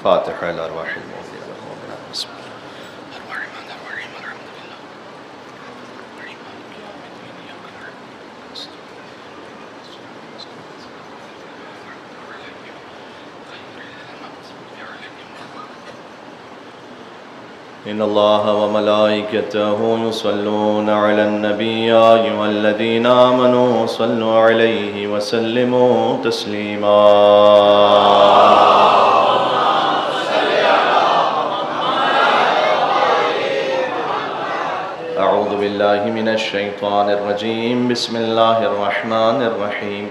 فاتحہ الارواح المؤمنین والمؤمنات بسم اللہ الرحمن الرحیم الحمد للہ ان اللہ وملائکته یصلون علی النبی یا ایھا الذین آمنوا صلوا علیہ وسلموا تسلیما اعوذ باللہ من الشیطان الرجیم بسم اللہ الرحمن الرحیم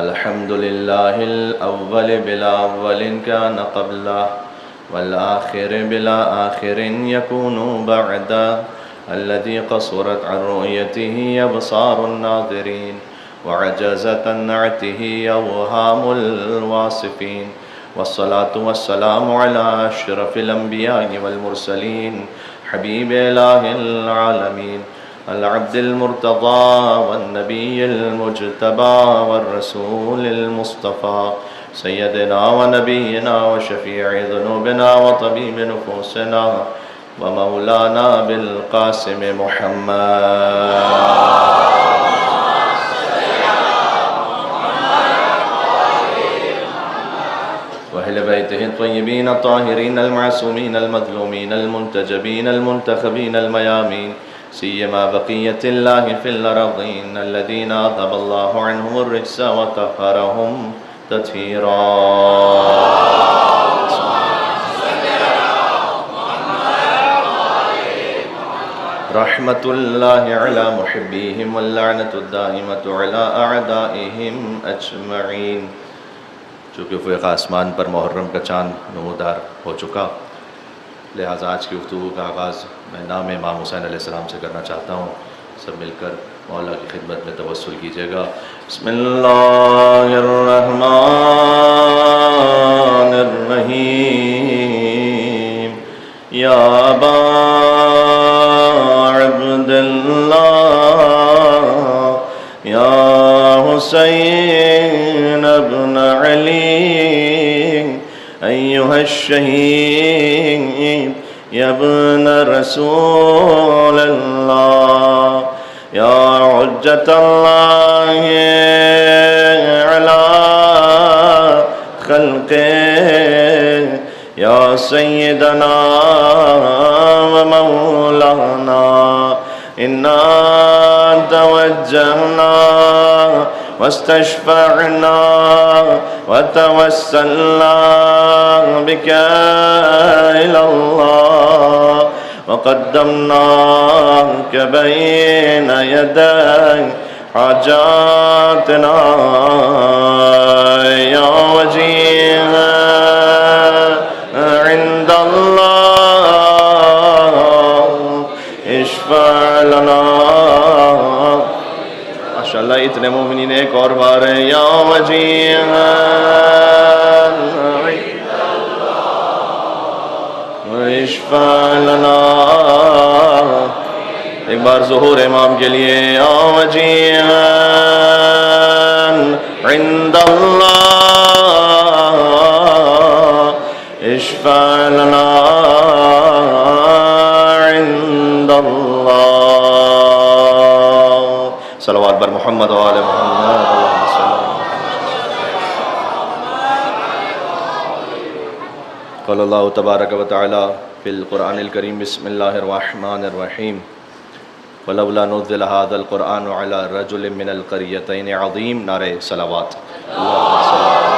الحمد للہ الاول بلا اول کان قبلہ والآخر بلا آخر يكون بعدا الذي قصرت عن رؤيته أبصار الناظرين وعجزت عن نعته أوهام الواصفين والصلاة والسلام على أشرف الأنبياء والمرسلين حبيب إله العالمين العبد المرتضى والنبي المجتبى والرسول المصطفى سيدنا ونبينا وشفيع ذنوبنا وطبيب نفوسنا ومولانا بالقاسم محمد وأهل بيته الطيبين الطاهرين المعصومين المظلومين المنتجبين المنتخبين الميامين سيما بقية الله في الأرضين الذين أذهب الله عنهم الرجس وطهرهم تطهيرا رحمة الله على محبيهم واللعنة الدائمة على أعدائهم أجمعين چونکہ فوق آسمان پر محرم کا چاند نمودار ہو چکا، لہٰذا آج کی گفتگو کا آغاز میں نام امام حسین علیہ السلام سے کرنا چاہتا ہوں۔ سب مل کر مولا کی خدمت میں توسل کیجیے گا۔ بسم اللہ الرحمن الرحیم یا ابا عبداللہ یا حسین ابن علی ایھا الشہید یا ابن رسول اللہ یا حجت اللہ علی خلقہ یا سیدنا و مولانا انا توجہنا واستشفعنا وتوسلنا بك إلى الله وقدمناك بين يدي حاجاتنا يا وجيه عند الله اشفع لنا ماشاءاللہ اتنے مومنین ایک اور بار ہے یا وجیہ اشفع لنا ایک بار ظہور امام کے لیے یا وجیہ عند اللہ اشفع لنا عند اللہ صلوات بر محمد و آل محمد اللہم صلی اللہ قال اللہ تبارک و تعالی فی القرآن الکریم بسم اللہ الرحمن الرحیم ولولا نزل هذا القرآن على رجل من القریتین عظیم نعرہ صلوات اللہم صلی اللہ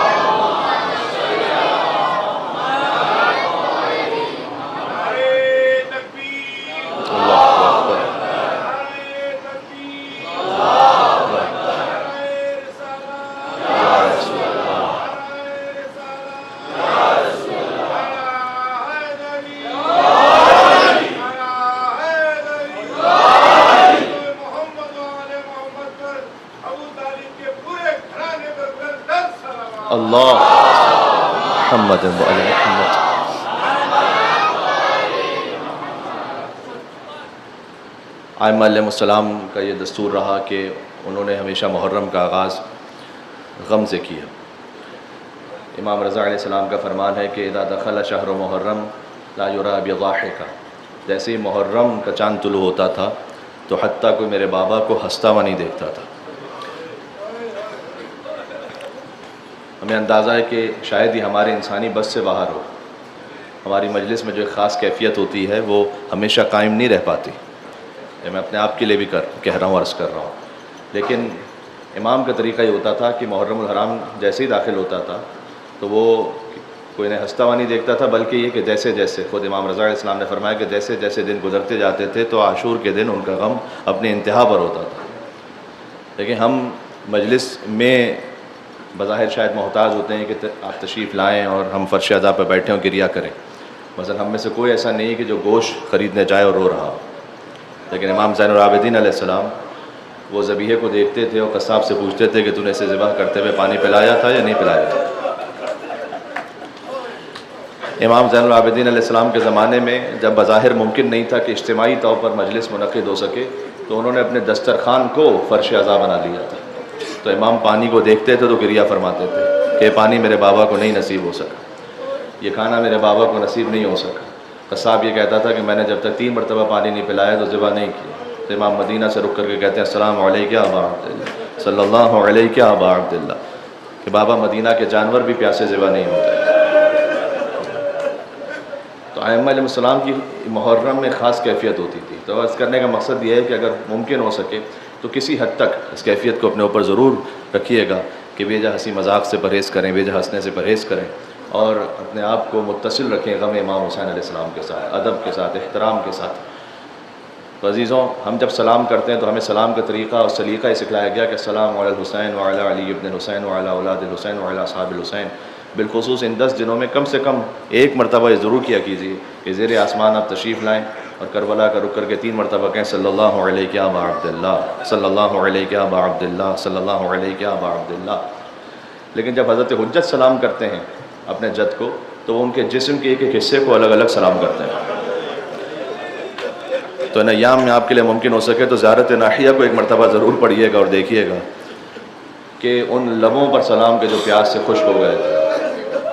اللہ محمد و علی محمد۔ ائمہ علیہ السلام کا یہ دستور رہا کہ انہوں نے ہمیشہ محرم کا آغاز غم سے کیا۔ امام رضا علیہ السلام کا فرمان ہے کہ اذا دخل شہر محرم لا یرا بضاحکا، جیسے ہی محرم کا چاند طلوع ہوتا تھا تو حتیٰ کوئی میرے بابا کو ہنستا ہوا نہیں دیکھتا تھا۔ ہمیں اندازہ ہے کہ شاید ہی ہمارے انسانی بس سے باہر ہو، ہماری مجلس میں جو ایک خاص کیفیت ہوتی ہے وہ ہمیشہ قائم نہیں رہ پاتی، یہ میں اپنے آپ کے لیے بھی کہہ رہا ہوں، عرض کر رہا ہوں۔ لیکن امام کا طریقہ یہ ہوتا تھا کہ محرم الحرام جیسے ہی داخل ہوتا تھا تو وہ کوئی انہیں ہنستا ہوا نہیں دیکھتا تھا، بلکہ یہ کہ جیسے جیسے خود امام رضا علیہ السلام نے فرمایا کہ جیسے جیسے دن گزرتے جاتے تھے تو عاشور کے دن ان کا غم اپنی انتہا پر ہوتا تھا۔ لیکن ہم مجلس میں بظاہر شاید محتاج ہوتے ہیں کہ آپ تشریف لائیں اور ہم فرش عزا پہ بیٹھیں اور گریہ کریں، مثلا ہم میں سے کوئی ایسا نہیں ہے کہ جو گوشت خریدنے جائے اور رو رہا ہو۔ لیکن امام زین العابدین علیہ السلام وہ ذبیحے کو دیکھتے تھے اور قصاب سے پوچھتے تھے کہ تو نے اسے ذبح کرتے ہوئے پانی پلایا تھا یا نہیں پلایا تھا۔ امام زین العابدین علیہ السلام کے زمانے میں جب بظاہر ممکن نہیں تھا کہ اجتماعی طور پر مجلس منعقد ہو سکے تو انہوں نے اپنے دسترخوان کو فرش عزا بنا لیا تھا، تو امام پانی کو دیکھتے تھے تو گریہ فرماتے تھے کہ پانی میرے بابا کو نہیں نصیب ہو سکا، یہ کھانا میرے بابا کو نصیب نہیں ہو سکا۔ قصاب یہ کہتا تھا کہ میں نے جب تک 3 مرتبہ پانی نہیں پلایا تو ذبح نہیں کیا۔ تو امام مدینہ سے رک کر کے کہتے ہیں السلام علیک یا ابا عبداللہ، صلی اللہ علیک یا ابا عبداللہ، کہ بابا مدینہ کے جانور بھی پیاسے ذبح نہیں ہوتے۔ تو ائمہ علیہ السلام کی محرم میں خاص کیفیت ہوتی تھی۔ تو عرض کرنے کا مقصد یہ ہے کہ اگر ممکن ہو سکے تو کسی حد تک اس کیفیت کو اپنے اوپر ضرور رکھیے گا کہ بے جا ہنسی مذاق سے پرہیز کریں، بے جا ہنسنے سے پرہیز کریں، اور اپنے آپ کو متصل رکھیں غم امام حسین علیہ السلام کے ساتھ، ادب کے ساتھ، احترام کے ساتھ۔ تو عزیزوں، ہم جب سلام کرتے ہیں تو ہمیں سلام کا طریقہ اور سلیقہ یہ سکھلایا گیا کہ السلام علی الحسین وعلی علی ابن الحسین وعلی اولاد الحسین وعلی اصحاب الحسین۔ بالخصوص ان 10 دنوں میں کم سے کم ایک مرتبہ یہ ضرور کیا کیجیے کہ زیر آسمان آپ تشریف لائیں اور کربلا کا رک کر کے 3 مرتبہ کہیں صلی اللہ علیہ یا ابا عبداللہ، صلی اللہ علیہ یا ابا عبداللہ، صلی اللہ علیہ یا ابا عبداللہ۔ لیکن جب حضرت حجت سلام کرتے ہیں اپنے جد کو تو وہ ان کے جسم کے ایک ایک حصے کو الگ الگ سلام کرتے ہیں۔ تو ان ایام میں آپ کے لیے ممکن ہو سکے تو زیارت ناحیہ کو ایک مرتبہ ضرور پڑھیے گا اور دیکھیے گا کہ ان لبوں پر سلام کے جو پیاس سے خشک ہو گئے تھے،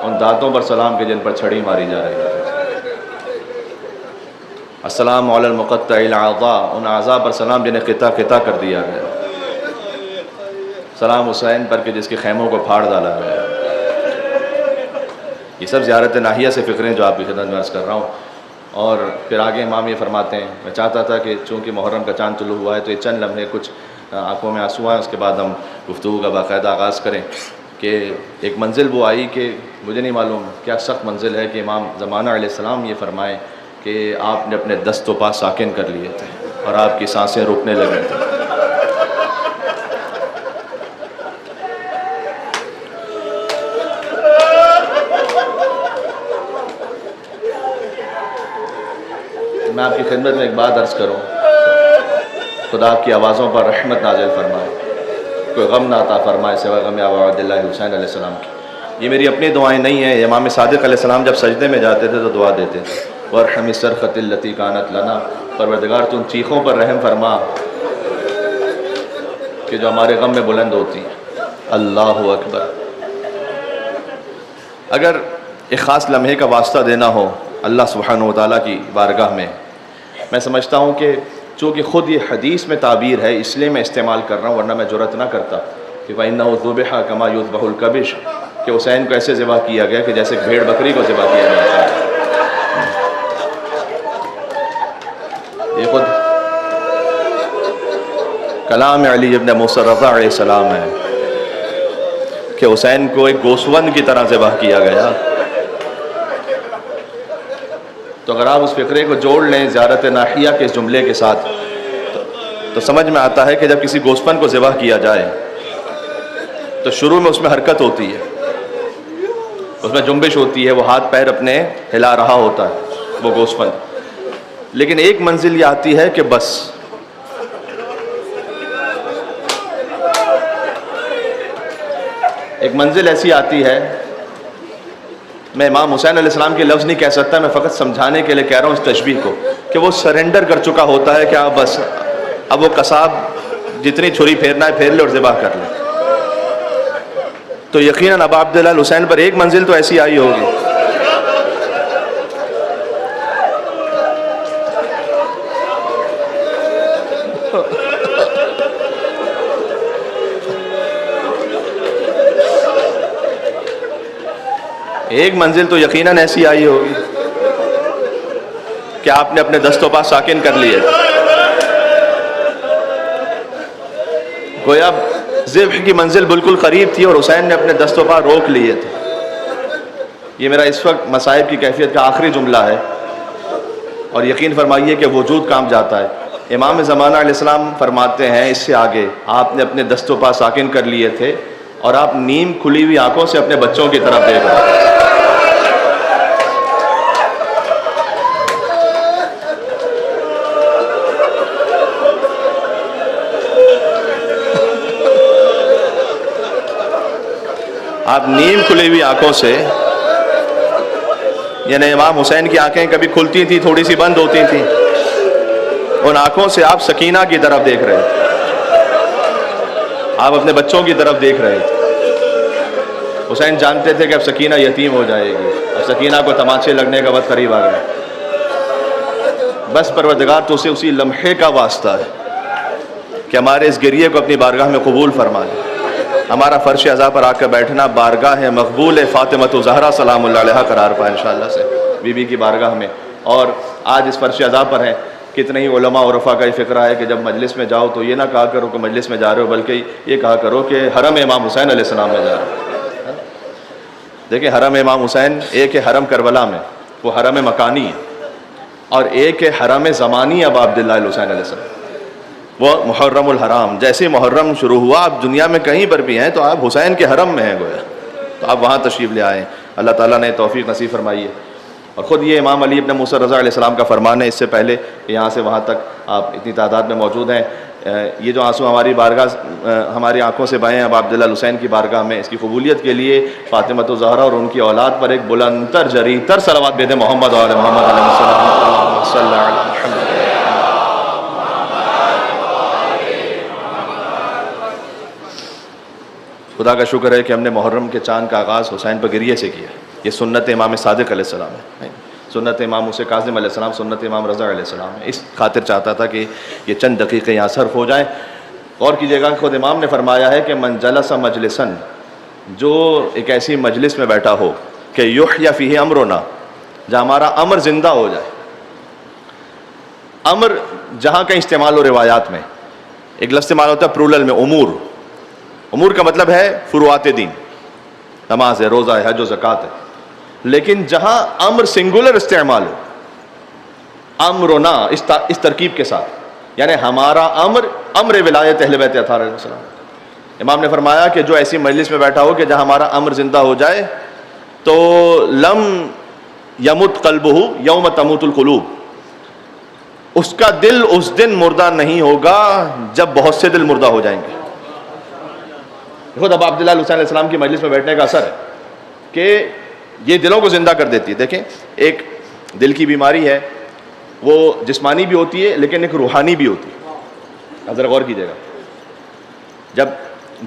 ان دانتوں پر سلام کے جن پر چھڑی ماری جا رہی ہے، السلام علی المقطع الاعضاء، ان اعضاء پر سلام جنہیں قطع قطع کر دیا گیا، سلام حسین پر کہ جس کے خیموں کو پھاڑ ڈالا گیا۔ یہ سب زیارت ناحیہ سے فکریں جو آپ کی خدمت میں عرض کر رہا ہوں۔ اور پھر آگے امام یہ فرماتے ہیں، میں چاہتا تھا کہ چونکہ محرم کا چاند طلوع ہوا ہے تو یہ چند لمحے کچھ آنکھوں میں آنسو آئیں، اس کے بعد ہم گفتگو کا باقاعدہ آغاز کریں کہ ایک منزل وہ آئی کہ مجھے نہیں معلوم کیا سخت منزل ہے کہ امام زمانہ علیہ السلام یہ فرمائیں کہ آپ نے اپنے دست و پا ساکن کر لیے تھے اور آپ کی سانسیں رکنے لگی تھیں۔ میں آپ کی خدمت میں ایک بات عرض کروں، خدا آپ کی آوازوں پر رحمت نازل فرمائے، کوئی غم نہ عطا فرمائے سوائے غم ابا عبداللہ حسین علیہ السلام کی۔ یہ میری اپنی دعائیں نہیں ہیں، امام صادق علیہ السلام جب سجدے میں جاتے تھے تو دعا دیتے تھے، وارحم الصرخۃ التی کانت لنا، پروردگار تو ان چیخوں پر رحم فرما کہ جو ہمارے غم میں بلند ہوتی ہیں۔ اللہ اکبر۔ اگر ایک خاص لمحے کا واسطہ دینا ہو اللہ سبحانہ و تعالیٰ کی بارگاہ میں سمجھتا ہوں کہ چونکہ خود یہ حدیث میں تعبیر ہے اس لیے میں استعمال کر رہا ہوں، ورنہ میں جرأت نہ کرتا کہ فَإِنَّهُ ذُبِحَ كَمَا يُذْبَحُ الْكَبِشُ، کہ حسین کو ایسے ذبح کیا گیا کہ جیسے بھیڑ بکری کو ذبح کیا جاتا ہے۔ یہ خود کلام علی ابن موسیٰ رضا علیہ السلام ہے کہ حسین کو ایک گوسفند کی طرح ذبح کیا گیا۔ تو اگر آپ اس فقرے کو جوڑ لیں زیارت ناحیہ کے اس جملے کے ساتھ تو سمجھ میں آتا ہے کہ جب کسی گوسفند کو ذبح کیا جائے تو شروع میں اس میں حرکت ہوتی ہے، اس میں جنبش ہوتی ہے، وہ ہاتھ پیر اپنے ہلا رہا ہوتا ہے وہ گوسفند، لیکن ایک منزل یہ آتی ہے کہ بس ایک منزل ایسی آتی ہے، میں امام حسین علیہ السلام کے لفظ نہیں کہہ سکتا، میں فقط سمجھانے کے لیے کہہ رہا ہوں اس تشبیہ کو، کہ وہ سرنڈر کر چکا ہوتا ہے کہ آپ بس اب وہ قصاب جتنی چھری پھیرنا ہے پھیر لے اور ذبح کر لے۔ تو یقیناً ابا عبداللہ الحسین پر ایک منزل تو ایسی آئی ہوگی. ایک منزل تو یقیناً ایسی آئی ہوگی کہ آپ نے اپنے دست و پا ساکن کر لیے. گویا ذبح کی منزل بالکل قریب تھی اور حسین نے اپنے دست و پا روک لیے تھے. یہ میرا اس وقت مصائب کی کیفیت کا آخری جملہ ہے اور یقین فرمائیے کہ وجود کام جاتا ہے. امام زمانہ علیہ السلام فرماتے ہیں اس سے آگے آپ نے اپنے دست و پا ساکن کر لیے تھے اور آپ نیم کھلی ہوئی آنکھوں سے اپنے بچوں کی طرف دیکھ رہے ہیں. آپ نیم کھلی ہوئی آنکھوں سے، یعنی امام حسین کی آنکھیں کبھی کھلتی تھیں تھوڑی سی بند ہوتی تھیں، ان آنکھوں سے آپ سکینہ کی طرف دیکھ رہے تھے، آپ اپنے بچوں کی طرف دیکھ رہے تھے. حسین جانتے تھے کہ اب سکینہ یتیم ہو جائے گی، اب سکینہ کو تماچے لگنے کا وقت قریب آ گیا. بس پروردگار تو اسے اسی لمحے کا واسطہ ہے کہ ہمارے اس گریے کو اپنی بارگاہ میں قبول فرما لے. ہمارا فرش عزا پر آ کر بیٹھنا بارگاہ مقبول فاطمۃ الزہرا سلام اللہ علیہا قرار پائے انشاءاللہ سے بی بی کی بارگاہ میں. اور آج اس فرش عزا پر ہیں. کتنے ہی علماء اور عرفاء کا یہ فکرہ ہے کہ جب مجلس میں جاؤ تو یہ نہ کہا کرو کہ مجلس میں جا رہے ہو، بلکہ یہ کہا کرو کہ حرم امام حسین علیہ السلام میں جا رہے ہو. دیکھیں حرم امام حسین ایک ہے حرم کربلا میں، وہ حرم مکانی ہے، اور ایک ہے حرم زمانی ابا عبداللہ الحسین علیہ السلام، وہ محرم الحرام. جیسے محرم شروع ہوا آپ دنیا میں کہیں پر بھی ہیں تو آپ حسین کے حرم میں ہیں گویا، تو آپ وہاں تشریف لے آئیں. اللہ تعالیٰ نے توفیق نصیب فرمائی ہے. اور خود یہ امام علی ابن موسیٰ رضا علیہ السلام کا فرمان ہے، اس سے پہلے یہاں سے وہاں تک آپ اتنی تعداد میں موجود ہیں. یہ جو آنسو ہماری بارگاہ ہماری آنکھوں سے بہیں اب عبداللہ الحسین کی بارگاہ میں، اس کی قبولیت کے لیے فاطمۃ الزہرا اور ان کی اولاد پر ایک بلند تر جری تر صلوات بھیجیں. محمد و آل محمد علیہ السلام صلی اللہ علیہ وسلم. خدا کا شکر ہے کہ ہم نے محرم کے چاند کا آغاز حسین پر گریے سے کیا. یہ سنت امام صادق علیہ السلام ہے، سنت امام موسیٰ کاظم علیہ السلام، سنت امام رضا علیہ السلام ہے. اس خاطر چاہتا تھا کہ یہ چند دقیقے یہاں صرف ہو جائیں. غور کیجیے گا خود امام نے فرمایا ہے کہ من جلس مجلسن، جو ایک ایسی مجلس میں بیٹھا ہو کہ یحیی فیہ امرنا، جہاں ہمارا امر زندہ ہو جائے. امر جہاں کا استعمال ہو روایات میں ایک لفظ استعمال ہوتا ہے پرولل میں امور. امور کا مطلب ہے فروعات دین، نماز ہے، روزہ ہے، حج و زکوٰۃ ہے. لیکن جہاں امر سنگولر استعمال ہو، امرنا اس ترکیب کے ساتھ، یعنی ہمارا امر امر ولایت اہل بیت اطہار علیہ السلام. امام نے فرمایا کہ جو ایسی مجلس میں بیٹھا ہو کہ جہاں ہمارا امر زندہ ہو جائے تو لم یمت قلبہ یوم تموت القلوب، اس کا دل اس دن مردہ نہیں ہوگا جب بہت سے دل مردہ ہو جائیں گے. خود ابا عبداللہ الحسین علیہ السلام کی مجلس میں بیٹھنے کا اثر ہے کہ یہ دلوں کو زندہ کر دیتی ہے. دیکھیں ایک دل کی بیماری ہے، وہ جسمانی بھی ہوتی ہے لیکن ایک روحانی بھی ہوتی ہے. ذرا غور کیجیے گا، جب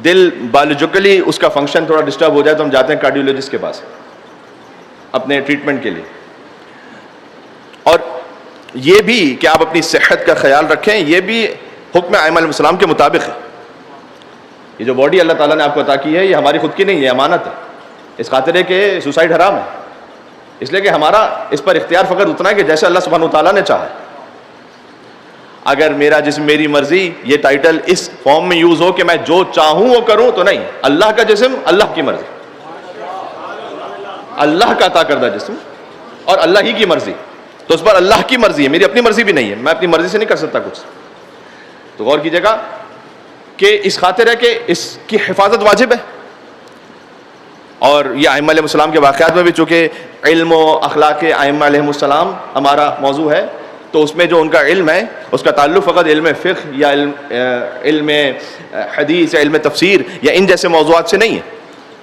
دل بایولوجیکلی اس کا فنکشن تھوڑا ڈسٹرب ہو جائے تو ہم جاتے ہیں کارڈیولوجسٹ کے پاس اپنے ٹریٹمنٹ کے لیے. اور یہ بھی کہ آپ اپنی صحت کا خیال رکھیں، یہ بھی حکم ائمہ علیہ السلام کے مطابق ہے. یہ جو باڈی اللہ تعالیٰ نے آپ کو عطا کی ہے یہ ہماری خود کی نہیں ہے، امانت ہے. اس خاطر ہے کہ سوسائڈ حرام ہے، اس لیے کہ ہمارا اس پر اختیار فقط اتنا ہے کہ جیسے اللہ سبحانہ وتعالیٰ نے چاہا. اگر میرا جسم میری مرضی یہ ٹائٹل اس فارم میں یوز ہو کہ میں جو چاہوں وہ کروں تو نہیں. اللہ کا جسم اللہ کی مرضی، اللہ کا عطا کردہ جسم اور اللہ ہی کی مرضی، تو اس پر اللہ کی مرضی ہے، میری اپنی مرضی بھی نہیں ہے. میں اپنی مرضی سے نہیں کر سکتا کچھ. تو غور کیجیے گا کہ اس خاطر ہے کہ اس کی حفاظت واجب ہے. اور یہ ائمہ علیہ السلام کے واقعات میں بھی چونکہ علم و اخلاق ائمہ علیہ السلام ہمارا موضوع ہے تو اس میں جو ان کا علم ہے اس کا تعلق فقط علم فقہ یا علم حدیث یا علم تفسیر یا ان جیسے موضوعات سے نہیں ہے.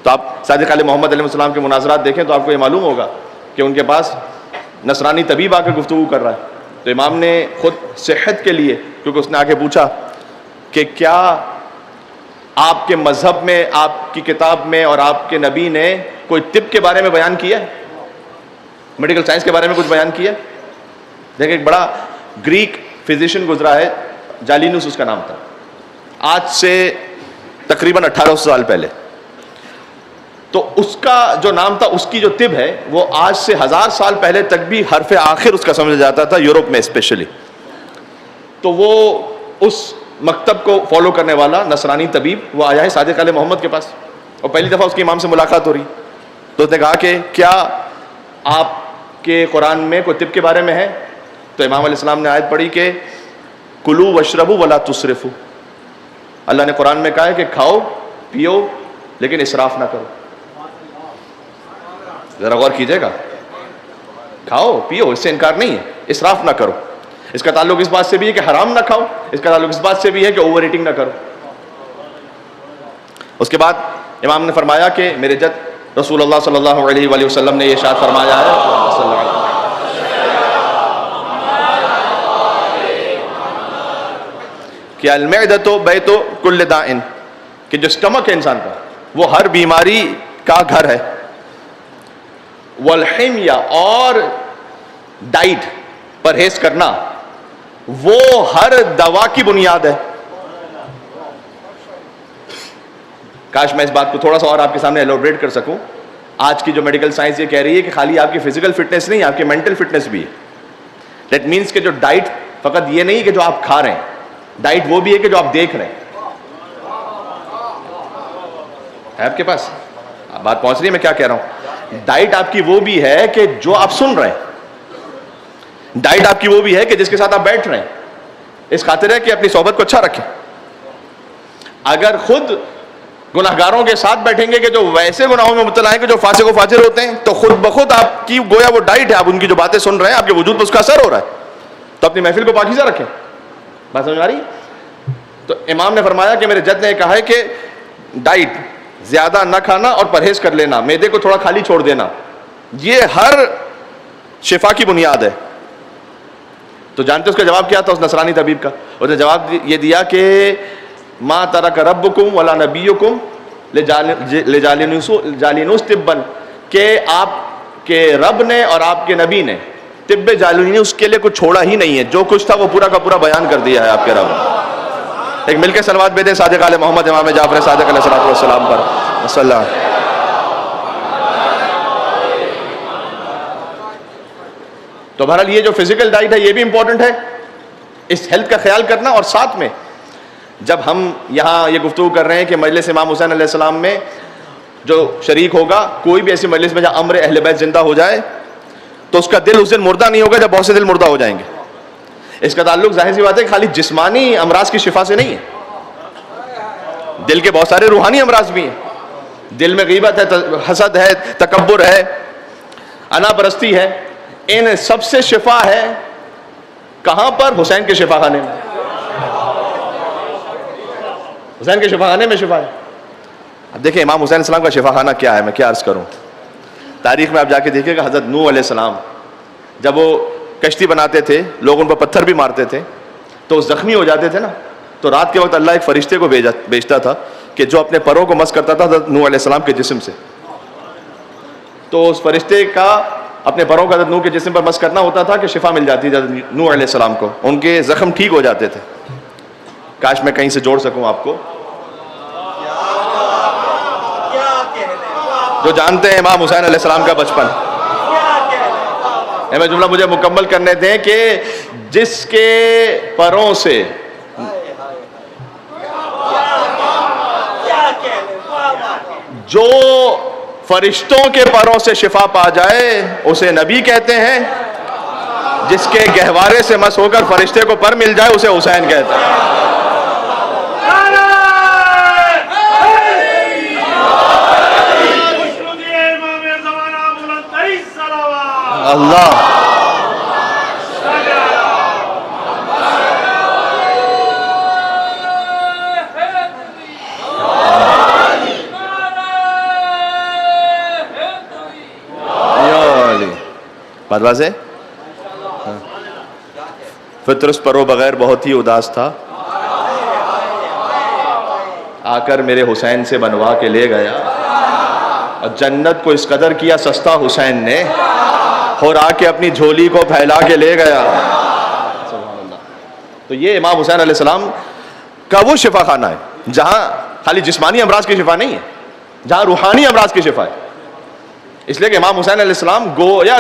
تو آپ صادق علیہ محمد علیہ السلام کے مناظرات دیکھیں تو آپ کو یہ معلوم ہوگا کہ ان کے پاس نصرانی طبیب آ کر گفتگو کر رہا ہے. تو امام نے خود صحت کے لیے، کیونکہ اس نے آ کے پوچھا کہ کیا آپ کے مذہب میں، آپ کی کتاب میں اور آپ کے نبی نے کوئی طب کے بارے میں بیان کیا ہے؟ میڈیکل سائنس کے بارے میں کچھ بیان کیا ہے؟ دیکھیں ایک بڑا گریک فزیشین گزرا ہے، جالینوس اس کا نام تھا، آج سے تقریباً 1800 سال پہلے. تو اس کا جو نام تھا، اس کی جو طب ہے وہ آج سے 1000 سال پہلے تک بھی حرف آخر اس کا سمجھا جاتا تھا، یورپ میں اسپیشلی. تو وہ اس مکتب کو فالو کرنے والا نصرانی طبیب وہ آیا ہے صادق علیہ محمد کے پاس، اور پہلی دفعہ اس کے امام سے ملاقات ہو رہی. تو اس نے کہا کہ کیا آپ کے قرآن میں کوئی طب کے بارے میں ہے؟ تو امام علیہ السلام نے آیت پڑھی کہ کلو واشربوا ولا تسرفوا. اللہ نے قرآن میں کہا ہے کہ کھاؤ پیو لیکن اسراف نہ کرو. ذرا غور کیجئے گا، کھاؤ پیو اس سے انکار نہیں ہے، اسراف نہ کرو. اس کا تعلق اس بات سے بھی ہے کہ حرام نہ کھاؤ، اس کا تعلق اس بات سے بھی ہے کہ اوور ایٹنگ نہ کرو. اس کے بعد امام نے فرمایا کہ میرے جد رسول اللہ صلی اللہ علیہ وآلہ وسلم نے یہ ارشاد فرمایا ہے صلی اللہ علیہ وسلم کہ المعدۃ بیت کل داء، کہ جو اسٹمک ہے انسان کا وہ ہر بیماری کا گھر ہے. والحمیہ، اور ڈائٹ پرہیز کرنا وہ ہر دوا کی بنیاد ہے. کاش میں اس بات کو تھوڑا سا اور آپ کے سامنے ایلوبریٹ کر سکوں. آج کی جو میڈیکل سائنس یہ کہہ رہی ہے کہ خالی آپ کی فزیکل فٹنس نہیں، آپ کی مینٹل فٹنس بھی ہے. دیٹ مینس کہ جو ڈائٹ فقط یہ نہیں کہ جو آپ کھا رہے ہیں، ڈائٹ وہ بھی ہے کہ جو آپ دیکھ رہے ہیں. ہے آپ کے پاس بات پہنچ رہی ہے میں کیا کہہ رہا ہوں؟ ڈائٹ آپ کی وہ بھی ہے کہ جو آپ سن رہے ہیں، ڈائٹ آپ کی وہ بھی ہے کہ جس کے ساتھ آپ بیٹھ رہے ہیں. اس خاطر ہے کہ اپنی صحبت کو اچھا رکھیں. اگر خود گناہگاروں کے ساتھ بیٹھیں گے کہ جو ویسے گناہوں میں مبتلا ہیں کہ جو فاسق و فاجر ہوتے ہیں، تو خود بخود آپ کی گویا وہ ڈائٹ ہے، آپ ان کی جو باتیں سن رہے ہیں آپ کے وجود پر اس کا اثر ہو رہا ہے. تو اپنی محفل کو پاکیزہ رکھیں. بات سمجھ آ رہی؟ تو امام نے فرمایا کہ میرے جد نے کہا ہے کہ ڈائٹ زیادہ نہ کھانا اور پرہیز کر لینا، معدے کو تھوڑا خالی چھوڑ دینا، یہ ہر شفا کی بنیاد ہے. تو جانتے اس کا جواب کیا تھا اس نصرانی طبیب کا؟ اس نے جواب یہ دیا کہ ما ترک ربکم ولا نبیکم لجالینوس طبا، کہ آپ کے رب نے اور آپ کے نبی نے طب جالینوس کے لیے کچھ چھوڑا ہی نہیں ہے. جو کچھ تھا وہ پورا کا پورا بیان کر دیا ہے آپ کے رب نے. ایک مل کے صلوات بھیجیں صادق علیہ محمد امام جعفر صادق علیہ السلام پر صلی اللہ. تو بہرحال یہ جو فزیکل ڈائٹ ہے یہ بھی امپورٹنٹ ہے، اس ہیلتھ کا خیال کرنا. اور ساتھ میں جب ہم یہاں یہ گفتگو کر رہے ہیں کہ مجلس امام حسین علیہ السلام میں جو شریک ہوگا، کوئی بھی ایسی مجلس میں جہاں امر اہل بیت زندہ ہو جائے تو اس کا دل اس دن مردہ نہیں ہوگا جب بہت سے دل مردہ ہو جائیں گے. اس کا تعلق ظاہر سی بات ہے کہ خالی جسمانی امراض کی شفا سے نہیں ہے، دل کے بہت سارے روحانی امراض بھی ہیں. دل میں غیبت ہے، حسد ہے، تکبر ہے، انا پرستی ہے. ان سب سے شفا ہے کہاں پر؟ حسین کے شفا خانے میں. حسین کے شفا خانے میں شفا ہے. اب دیکھیں امام حسین السلام کا شفا خانہ کیا ہے، میں کیا عرض کروں. تاریخ میں آپ جا کے دیکھیں کہ حضرت نوح علیہ السلام جب وہ کشتی بناتے تھے، لوگ ان پر پتھر بھی مارتے تھے تو زخمی ہو جاتے تھے نا، تو رات کے وقت اللہ ایک فرشتے کو بھیجتا تھا کہ جو اپنے پروں کو مس کرتا تھا حضرت نوح علیہ السلام کے جسم سے. تو اس فرشتے کا اپنے پروں کا حضرت نوح کے جسم پر مس کرنا ہوتا تھا کہ شفا مل جاتی تھی حضرت نوح علیہ السلام کو، ان کے زخم ٹھیک ہو جاتے تھے. کاش میں کہیں سے جوڑ سکوں آپ کو. جو جانتے ہیں امام حسین علیہ السلام کا بچپن، میں جملہ مجھے مکمل کرنے دیں کہ جس کے پروں سے جو فرشتوں کے پروں سے شفا پا جائے اسے نبی کہتے ہیں، جس کے گہوارے سے مس ہو کر فرشتے کو پر مل جائے اسے حسین کہتے ہیں. اللہ بات واضح ہے. فطرس پرو بغیر بہت ہی اداس تھا، آ کر میرے حسین سے بنوا کے لے گیا، اور جنت کو اس قدر کیا سستا حسین نے، اور آ کے اپنی جھولی کو پھیلا کے لے گیا. سبحان اللہ. تو یہ امام حسین علیہ السلام کا وہ شفا خانہ ہے جہاں خالی جسمانی امراض کی شفا نہیں ہے، جہاں روحانی امراض کی شفا ہے. اس لیے کہ امام حسین علیہ السلام گویا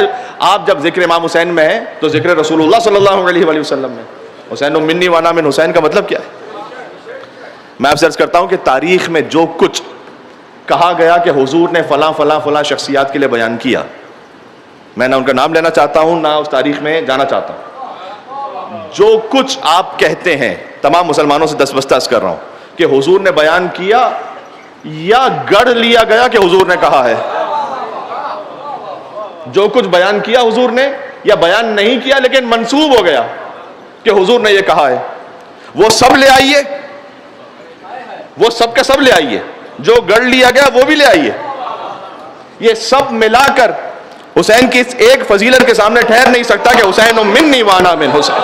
آپ جب ذکر امام حسین میں ہے تو ذکر رسول اللہ صلی اللہ علیہ وآلہ وسلم میں. حسین منی وانا من حسین کا مطلب کیا ہے؟ میں آپ سے عرض کرتا ہوں کہ تاریخ میں جو کچھ کہا گیا کہ حضور نے فلاں فلاں فلاں شخصیات کے لیے بیان کیا، میں نہ ان کا نام لینا چاہتا ہوں نہ اس تاریخ میں جانا چاہتا ہوں. جو کچھ آپ کہتے ہیں تمام مسلمانوں سے دستبستہ عرض کر رہا ہوں کہ حضور نے بیان کیا یا گڑھ لیا گیا کہ حضور نے کہا ہے. جو کچھ بیان کیا حضور نے یا بیان نہیں کیا لیکن منسوب ہو گیا کہ حضور نے یہ کہا ہے، وہ سب لے آئیے، وہ سب کا سب لے آئیے. جو گڑھ لیا گیا وہ بھی لے آئیے. یہ سب ملا کر حسین کی اس ایک فضیلت کے سامنے ٹھہر نہیں سکتا کہ حسین منی وانا من حسین.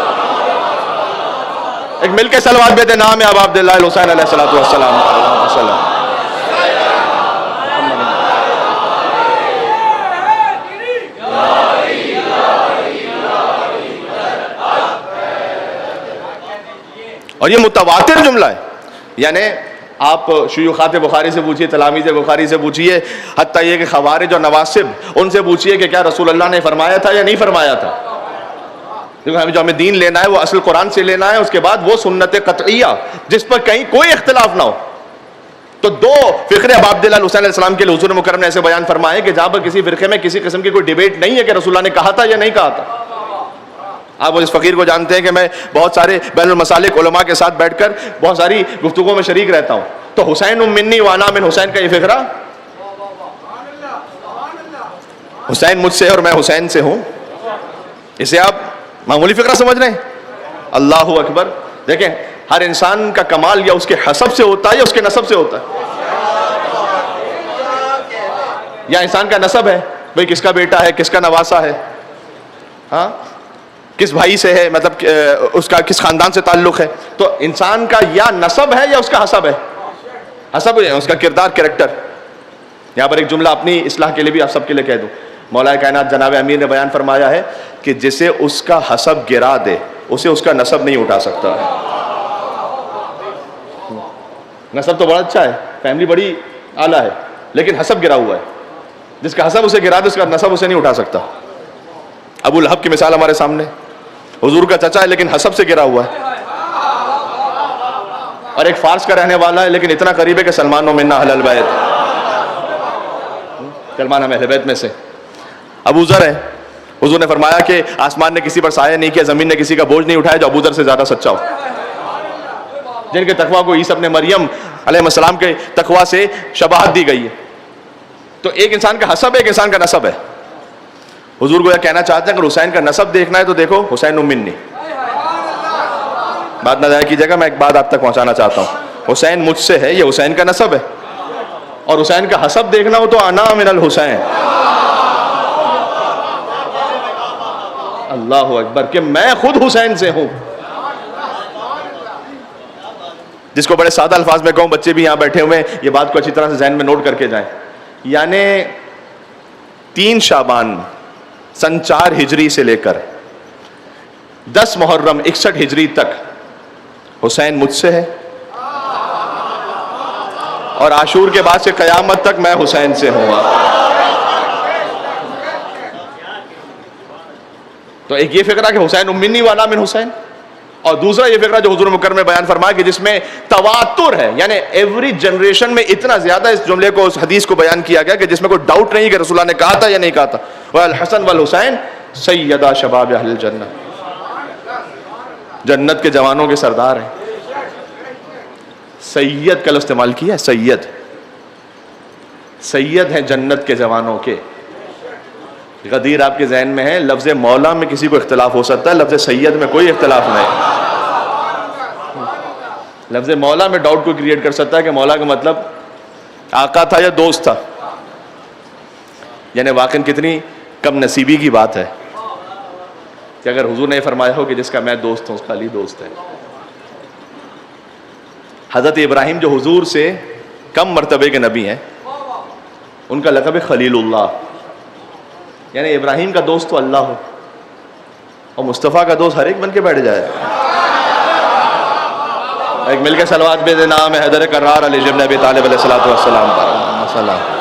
ایک مل کے صلوات بیتے نام ابا عبداللہ الحسین علیہ الصلوۃ والسلام. اور یہ متواتر جملہ ہے، یعنی آپ شیوخات بخاری سے پوچھئے، تلامیذ بخاری سے پوچھئے، حتیٰ یہ کہ خوارج اور نواسب ان سے پوچھئے کہ کیا رسول اللہ نے فرمایا تھا یا نہیں فرمایا تھا. کیونکہ جو ہمیں دین لینا ہے وہ اصل قرآن سے لینا ہے، اس کے بعد وہ سنت قطعیہ جس پر کہیں کوئی اختلاف نہ ہو. تو دو فقرے ابا عبداللہ حسین علیہ السلام کے لیے حضور مکرم نے ایسے بیان فرمائے کہ جہاں پر کسی فرقے میں کسی قسم کی کوئی ڈیبیٹ نہیں ہے کہ رسول اللہ نے کہا تھا یا نہیں کہا تھا. آپ اس فقیر کو جانتے ہیں کہ میں بہت سارے بین المسالک علماء کے ساتھ بیٹھ کر بہت ساری گفتگو میں شریک رہتا ہوں. تو حسین منی وانا من حسین کا یہ فقرہ، حسین مجھ سے اور میں حسین سے ہوں، اسے آپ معمولی فقرہ سمجھ رہے ہیں؟ اللہ اکبر. دیکھیں ہر انسان کا کمال یا اس کے حسب سے ہوتا ہے یا اس کے نسب سے ہوتا ہے. یا انسان کا نسب ہے، بھئی کس کا بیٹا ہے، کس کا نواسا ہے، ہاں کس بھائی سے ہے، مطلب اس کا کس خاندان سے تعلق ہے. تو انسان کا یا نسب ہے یا اس کا حسب ہے. حسب ہے اس کا کردار، کریکٹر. یہاں پر ایک جملہ اپنی اصلاح کے لیے بھی آپ سب کے لیے کہہ دوں. مولا کائنات جناب امیر نے بیان فرمایا ہے کہ جسے اس کا حسب گرا دے اسے اس کا نسب نہیں اٹھا سکتا. نسب تو بڑا اچھا ہے، فیملی بڑی اعلیٰ ہے، لیکن حسب گرا ہوا ہے. جس کا حسب اسے گرا دے اس کا نسب اسے نہیں اٹھا سکتا. ابو لہب کی مثال ہمارے سامنے، حضور کا چچا ہے لیکن حسب سے گرا ہوا ہے، اور ایک فارس کا رہنے والا ہے لیکن اتنا قریب ہے کہ سلمان و منا اہل البیت، سلمان ہم اہل بیت میں سے. ابو ذر ہے، حضور نے فرمایا کہ آسمان نے کسی پر سایہ نہیں کیا، زمین نے کسی کا بوجھ نہیں اٹھایا جو ابو ذر سے زیادہ سچا ہو، جن کے تقویٰ کو عیسی ابن مریم علیہ السلام کے تقویٰ سے شباہت دی گئی ہے. تو ایک انسان کا حسب ہے، ایک انسان کا نسب ہے. حضور کو یہ کہنا چاہتے ہیں اگر حسین کا نسب دیکھنا ہے تو دیکھو حسین منی. بات نہ ضائع کیجیے گا، میں ایک بات آپ تک پہنچانا چاہتا ہوں. حسین مجھ سے ہے، یہ حسین کا نسب ہے. اور حسین کا حسب دیکھنا ہو تو انا من الحسین. اللہ اکبر، کہ میں خود حسین سے ہوں. جس کو بڑے سادہ الفاظ میں کہوں، بچے بھی یہاں بیٹھے ہوئے یہ بات کو اچھی طرح سے ذہن میں نوٹ کر کے جائیں. یعنی 3 شعبان سن 4 ہجری سے لے کر 10 محرم 61 ہجری تک حسین مجھ سے ہے، اور عاشور کے بعد سے قیامت تک میں حسین سے ہوں. تو ایک یہ فقرہ کہ حسین منی وانا من حسین، اور دوسرا یہ فقرہ جو حضور مکرم نے بیان فرمایا کہ جس میں تواتر ہے، یعنی ایوری جنریشن میں اتنا زیادہ اس جملے کو، اس حدیث کو بیان کیا گیا کہ جس میں کوئی ڈاؤٹ نہیں کہ رسول اللہ نے کہا تھا یا نہیں کہا تھا. والحسن والحسین سیدہ شباب اہل الجنہ، جنت کے جوانوں کے سردار ہیں. سید کا لفظ استعمال کیا ہے، سید، سید ہیں جنت کے جوانوں کے. غدیر آپ کے ذہن میں ہے، لفظ مولا میں کسی کو اختلاف ہو سکتا ہے، لفظ سید میں کوئی اختلاف نہیں. لفظ مولا میں ڈاؤٹ کو کریٹ کر سکتا ہے کہ مولا کا مطلب آقا تھا یا دوست تھا. یعنی واقعاً کتنی کم نصیبی کی بات ہے کہ اگر حضور نے فرمایا ہو کہ جس کا میں دوست ہوں اس کا علی دوست ہے. حضرت ابراہیم جو حضور سے کم مرتبے کے نبی ہیں، ان کا لقب ہے خلیل اللہ، یعنی ابراہیم کا دوست تو اللہ ہو اور مصطفیٰ کا دوست ہر ایک بن کے بیٹھ جائے. ایک مل کے صلوات بے نام ہے حیدر کرار علی ابن ابی طالب علیہ الصلوۃ والسلام پر سلام.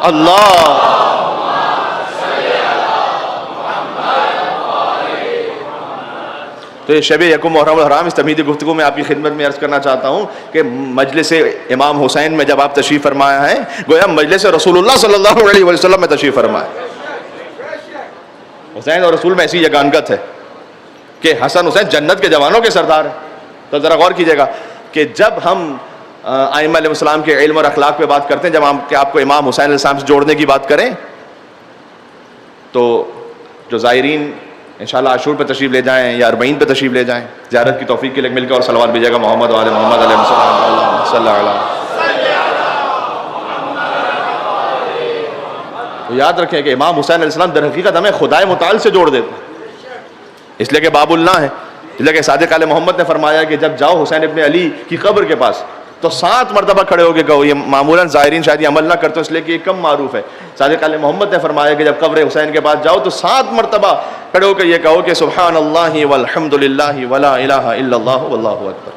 اللہ تو یہ شب یکم محرم الحرام اس تمہیدی گفتگو میں آپ کی خدمت میں عرض کرنا چاہتا ہوں کہ مجلس امام حسین میں جب آپ تشریف فرمایا ہے گویا مجلس رسول اللہ صلی اللہ علیہ وسلم میں تشریف فرمایا. حسین اور رسول میں ایسی یگانگت ہے کہ حسن حسین جنت کے جوانوں کے سردار ہیں. تو ذرا غور کیجئے گا کہ جب ہم ائمہ علیہ السلام کے علم اور اخلاق پہ بات کرتے ہیں، جب ہم کہ آپ کو امام حسین علیہ السلام سے جوڑنے کی بات کریں، تو جو زائرین انشاءاللہ عاشور پہ تشریف لے جائیں یا اربعین پہ تشریف لے جائیں، زیارت کی توفیق کے لیے مل کر اور صلوات بھیجیے گا محمد و آل محمد علیہ السلام. اللہم صلی علی. تو یاد رکھیں کہ امام حسین علیہ السلام در حقیقت ہمیں خدائے متعال سے جوڑ دیتے ہیں، اس لیے کہ باب اللہ ہے. اس لیے کہ صادق آل محمد نے فرمایا کہ جب جاؤ حسین ابن علی کی قبر کے پاس تو 7 مرتبہ کھڑے ہو کے کہو. یہ معمولاً زائرین شاید یہ عمل نہ کرتے اس لیے کہ یہ کم معروف ہے. صادق آل محمد نے فرمایا کہ جب قبر حسین کے پاس جاؤ تو 7 مرتبہ کھڑے ہو کے یہ کہو کہ سبحان اللہ والحمد للہ ولا الہ الا اللہ واللہ اکبر.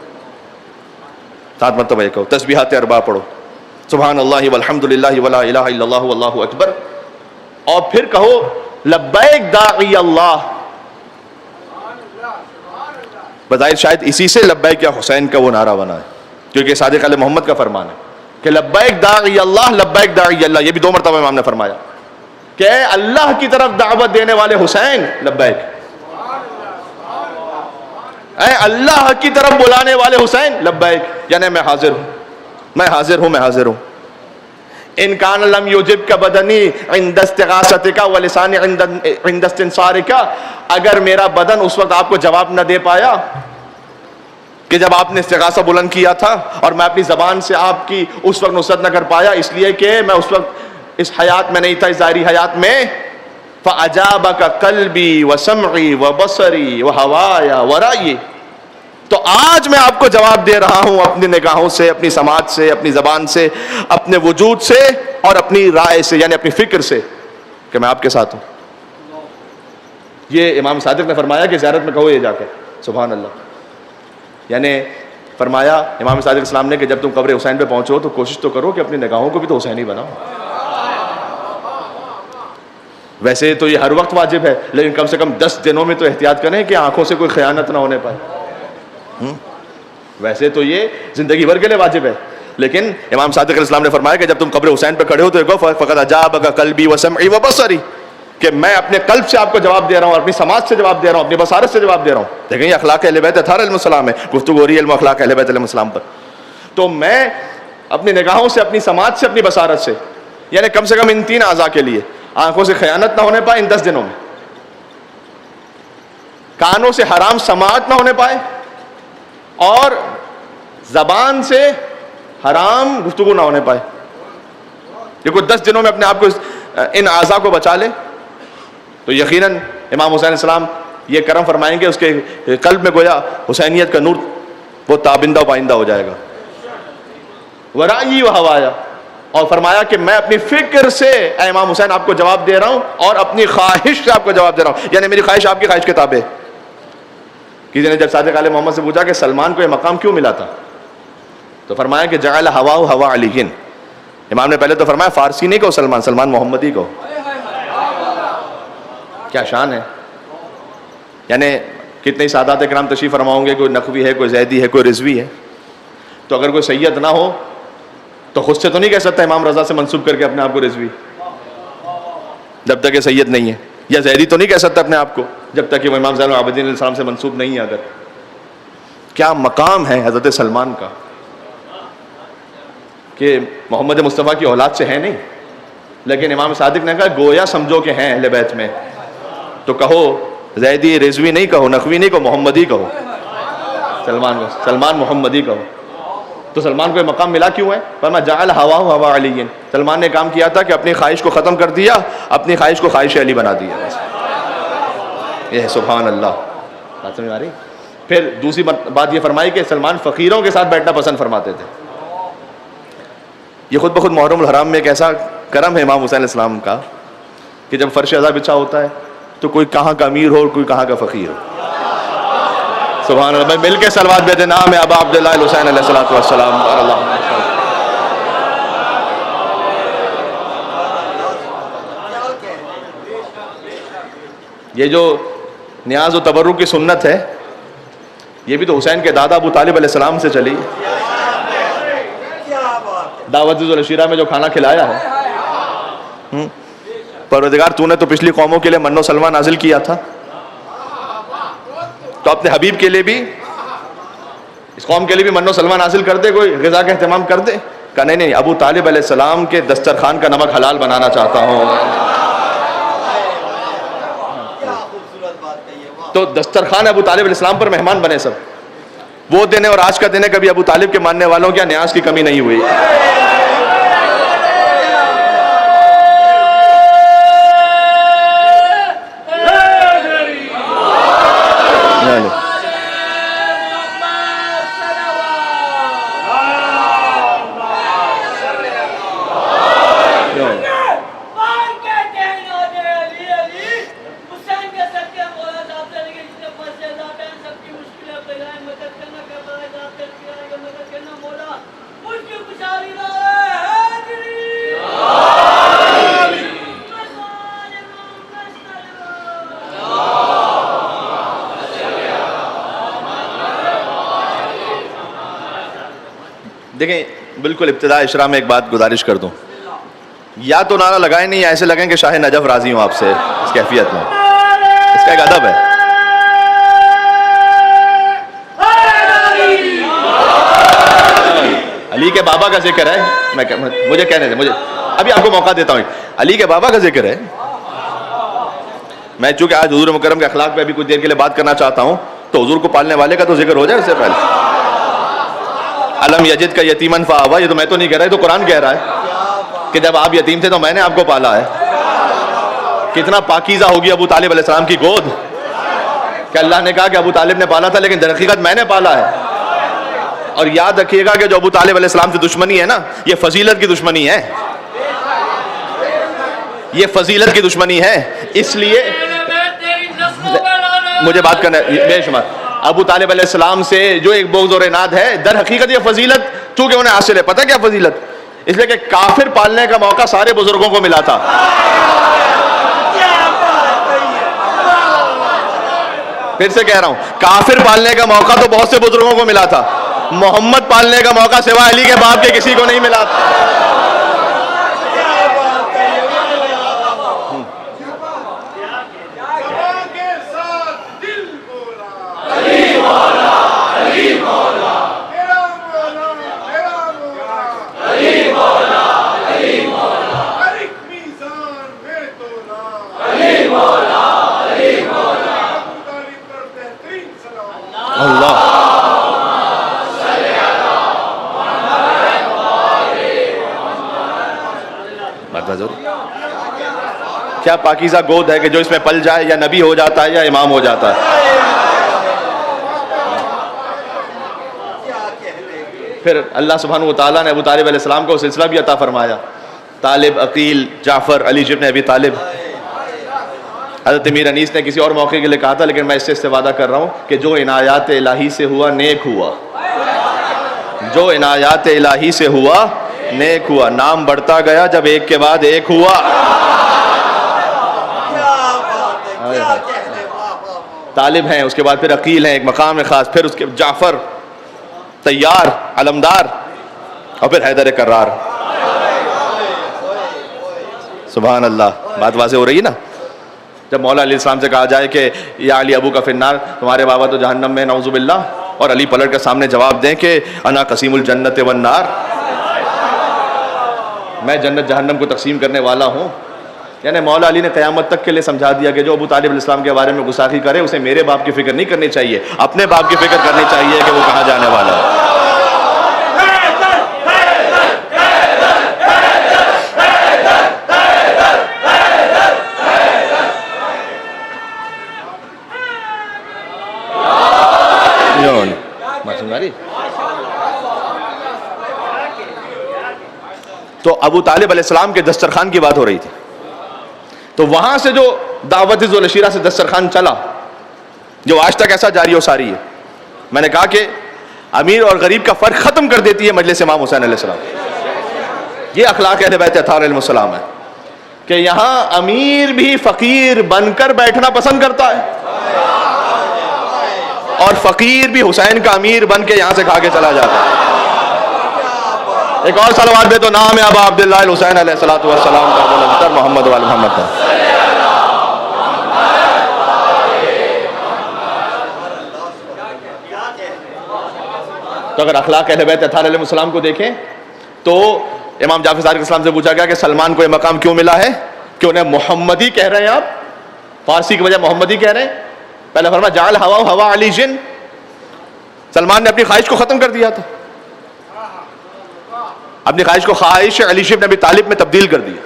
7 مرتبہ یہ کہو. تسبیحات 4 پڑھو، سبحان اللہ والحمد للہ ولا الہ الا اللہ واللہ اکبر. اور پھر کہو لبیک داعی اللہ. بظاہر شاید اسی سے لبیک یا حسین کا وہ نعرہ بنا ہے، کیونکہ صادق علیہ محمد کا فرمان ہے کہ لبیک داعی اللہ لبیک داعی اللہ. یہ بھی 2 مرتبہ امام نے فرمایا کہ اے اللہ کی طرف دعوت دینے والے حسین لبیک، اے اللہ کی طرف بلانے والے حسین لبیک، یعنی میں حاضر ہوں، میں حاضر ہوں، میں حاضر ہوں. ان کان لم یجب کا بدنی عند استغاثتک ولسانی عند استنصارک. اگر میرا بدن اس وقت آپ کو جواب نہ دے پایا کہ جب آپ نے استغاثہ بلند کیا تھا، اور میں اپنی زبان سے آپ کی اس وقت نصرت نہ کر پایا اس لیے کہ میں اس وقت اس حیات میں نہیں تھا، اس ظاہری حیات میں، فَأَجَابَكَ قَلْبِي وَسَمْعِي وَبَصَرِي وَهَوَايَ وَرَأْيِي. تو آج میں آپ کو جواب دے رہا ہوں اپنی نگاہوں سے، اپنی سماعت سے، اپنی زبان سے، اپنے وجود سے اور اپنی رائے سے، یعنی اپنی فکر سے، کہ میں آپ کے ساتھ ہوں. یہ امام صادق نے فرمایا کہ زیارت میں کہو یہ جا کے سبحان اللہ. یعنی فرمایا امام صادق السلام نے کہ جب تم قبر حسین پہ پہنچو تو کوشش تو کرو کہ اپنی نگاہوں کو بھی تو حسینی بناؤ. ویسے تو یہ ہر وقت واجب ہے، لیکن کم سے کم 10 دنوں میں تو احتیاط کریں کہ آنکھوں سے کوئی خیانت نہ ہونے پائے. ویسے تو یہ زندگی بھر کے لیے واجب ہے، لیکن امام صادق علیہ السلام نے فرمایا کہ جب تم قبر حسین پہ کھڑے ہو تو فقط اجابک قلبی وسمعی وبصری، کہ میں اپنے قلب سے آپ کو جواب دے رہا ہوں، اپنی سماعت سے جواب دے رہا ہوں، اپنی بصارت سے جواب دے رہا ہوں. دیکھیں یہ اخلاق اہل بیت اطہار علیہ السلام ہے، گفتگو ہو رہی ہے علم اخلاق اہل بیت علیہ السلام پر. تو میں اپنی نگاہوں سے، اپنی سماعت سے، اپنی بصارت سے، یعنی کم سے کم ان 3 اعضاء کے لیے آنکھوں سے خیانت نہ ہونے پائے ان 10 دنوں میں، کانوں سے حرام سماعت نہ ہونے پائے، اور زبان سے حرام گفتگو نہ ہونے پائے. یہ کوئی 10 دنوں میں اپنے آپ کو ان اعضاء کو بچا لے تو یقیناً امام حسین علیہ السلام یہ کرم فرمائیں گے، اس کے قلب میں گویا حسینیت کا نور وہ تابندہ و پائندہ ہو جائے گا. ورائیی و ہوایا، اور فرمایا کہ میں اپنی فکر سے اے امام حسین آپ کو جواب دے رہا ہوں اور اپنی خواہش سے آپ کو جواب دے رہا ہوں، یعنی میری خواہش آپ کی خواہش کے تابع. کسی نے جب صادق علیہ محمد سے پوچھا کہ سلمان کو یہ مقام کیوں ملا تھا تو فرمایا کہ جعل ہواہ ہوا علی. امام نے پہلے تو فرمایا فارسی نہیں کو سلمان، سلمان محمدی کو. کیا شان ہے. یعنی کتنے سادات کرام تشریف فرماؤں گے، کوئی نقوی ہے، کوئی زیدی ہے، کوئی رضوی ہے. تو اگر کوئی سید نہ ہو تو خود سے تو نہیں کہہ سکتا امام رضا سے منسوب کر کے اپنے آپ کو رضوی، جب تک یہ سید نہیں ہے. یا زیدی تو نہیں کہہ سکتا اپنے آپ کو جب تک کہ وہ امام زین العابدین علیہ السلام سے منسوب نہیں ہے. اگر کیا مقام ہے حضرت سلمان کا کہ محمد مصطفیٰ کی اولاد سے ہے نہیں، لیکن امام صادق نے کہا گویا سمجھو کہ ہیں اہل بیت میں. تو کہو زیدی رضوی نہیں کہو، نقوی نہیں کہو، محمدی کہو. سلمان کو سلمان محمدی کہو. تو سلمان کو یہ مقام ملا کیوں ہے؟ فرمایا جعل ہواہ ہوا علی. سلمان نے کام کیا تھا کہ اپنی خواہش کو ختم کر دیا، اپنی خواہش کو خواہش علی بنا دیا. یہ ہے سبحان اللہ. بات سمجھ آ رہی؟ پھر دوسری بات یہ فرمائی کہ سلمان فقیروں کے ساتھ بیٹھنا پسند فرماتے تھے. یہ خود بخود محرم الحرام میں ایک ایسا کرم ہے امام حسین علیہ السلام کا کہ جب فرش عزا بچھا ہوتا ہے تو کوئی کہاں کا امیر ہو اور کوئی کہاں کا فقیر ہو. سبحان اللہ. مل کے صلوات بھیجیں نام ہے ابا عبداللہ الحسین علیہ الصلوۃ والسلام. یہ جو نیاز و تبرک کی سنت ہے یہ بھی تو حسین کے دادا ابو طالب علیہ السلام سے چلی. دعوت ذوالعشیرہ میں جو کھانا کھلایا ہے، پروردگار تو نے تو پچھلی قوموں کے لیے من و سلوہ نازل کیا تھا، تو اپنے حبیب کے لیے بھی اس قوم کے لیے بھی من و سلوہ نازل کر دے، کوئی غذا کا اہتمام کر دے. کہا نہیں نہیں، ابو طالب علیہ السلام کے دسترخوان کا نمک حلال بنانا چاہتا ہوں. تو دسترخوان ابو طالب علیہ السلام پر مہمان بنے سب. وہ دن اور آج کا دن ہے، کبھی ابو طالب کے ماننے والوں کے نیاز کی کمی نہیں ہوئی. دیکھیں بالکل ابتدا اشرا میں ایک بات گزارش کر دوں، یا تو نعرہ لگائیں نہیں یا ایسے لگیں کہ شاہ نجف راضی ہوں آپ سے اس کیفیت میں. اس کا ایک ادب ہے. علی کے بابا کا ذکر ہے، مجھے کہنے دیں، مجھے ابھی آپ کو موقع دیتا ہوں. علی کے بابا کا ذکر ہے. میں چونکہ آج حضور مکرم کے اخلاق پہ ابھی کچھ دیر کے لیے بات کرنا چاہتا ہوں، تو حضور کو پالنے والے کا تو ذکر ہو جائے اس سے پہلے. علم یجد کا یتیمن فآوا، یہ تو میں تو نہیں کہہ رہا، یہ تو قرآن کہہ رہا ہے کہ جب آپ یتیم تھے تو میں نے آپ کو پالا ہے. کتنا پاکیزہ ہوگی ابو طالب علیہ السلام کی گود کہ اللہ نے کہا کہ ابو طالب نے پالا تھا لیکن در حقیقت میں نے پالا ہے. اور یاد رکھیے گا کہ جو ابو طالب علیہ السلام سے دشمنی ہے نا، یہ فضیلت کی دشمنی ہے. یہ فضیلت کی دشمنی ہے. اس لیے مجھے بات کرنا ہے بے شمار. ابو طالب علیہ السلام سے جو ایک بغض اور عناد ہے، در حقیقت یہ فضیلت چونکہ انہیں حاصل ہے. پتہ کیا فضیلت؟ اس لیے کہ کافر پالنے کا موقع سارے بزرگوں کو ملا تھا. پھر سے کہہ رہا ہوں، کافر پالنے کا موقع تو بہت سے بزرگوں کو ملا تھا، محمد پالنے کا موقع سوائے علی کے باپ کے کسی کو نہیں ملا تھا. کیا پاکیزہ گود ہے کہ جو اس میں پل جائے یا نبی ہو جاتا ہے یا امام ہو جاتا ہے. پھر اللہ سبحانہ وتعالیٰ نے ابو طالب علیہ السلام کو سلسلہ بھی عطا فرمایا. طالب، عقیل، جعفر، علی ابن ابی طالب. حضرت امیر انیس نے کسی اور موقع کے لیے کہا تھا لیکن میں اس سے استفادہ کر رہا ہوں کہ جو عنایات الہی سے ہوا نیک ہوا. جو عنایات الہی سے ہوا نیک ہوا. نام بڑھتا گیا جب ایک کے بعد ایک ہوا. طالب ہیں، اس کے بعد پھر عقیل ہیں، ایک مقام خاص، پھر اس کے جعفر، طیار، علمدار، اور پھر حیدر کرار. سبحان اللہ. بات واضح ہو رہی ہے نا. جب مولا علیہ السلام سے کہا جائے کہ یا علی ابو کا فی النار، تمہارے بابا تو جہنم میں نعوذ باللہ، اور علی پلٹ کر سامنے جواب دیں کہ انا قسیم الجنت والنار، میں جنت جہنم کو تقسیم کرنے والا ہوں. یعنی مولا علی نے قیامت تک کے لیے سمجھا دیا کہ جو ابو طالب علیہ السلام کے بارے میں گستاخی کرے اسے میرے باپ کی فکر نہیں کرنی چاہیے، اپنے باپ کی فکر کرنی چاہیے کہ وہ کہاں جانے والا ہے۔ تو ابو طالب علیہ السلام کے دسترخوان کی بات ہو رہی تھی، تو وہاں سے جو دعوت ذو العشیرہ سے دسترخوان چلا جو آج تک ایسا جاری و ساری ہے، میں نے کہا کہ امیر اور غریب کا فرق ختم کر دیتی ہے مجلس امام حسین علیہ السلام۔ یہ اخلاق اہل بیت اطہار علیہ السلام ہے کہ یہاں امیر بھی فقیر بن کر بیٹھنا پسند کرتا ہے، اور فقیر بھی حسین کا امیر بن کے یہاں سے کھا کے چلا جاتا ہے۔ ایک اور صلوات بھی تو نام ہے ابا عبداللہ الحسین علیہ السلام کا محمد وآل محمد کا۔ تو اگر اخلاق اہل بیت اطہار علیہ السلام کو دیکھیں تو امام جعفر صادق السلام سے پوچھا گیا کہ سلمان کو یہ مقام کیوں ملا ہے کہ انہیں محمدی کہہ رہے ہیں، آپ فارسی کی وجہ محمدی کہہ رہے ہیں؟ پہلے فرمایا جعل ہوا علی جن، سلمان نے اپنی خواہش کو ختم کر دیا تھا، اپنی خواہش کو خواہش علی بن ابی طالب میں تبدیل کر دیا،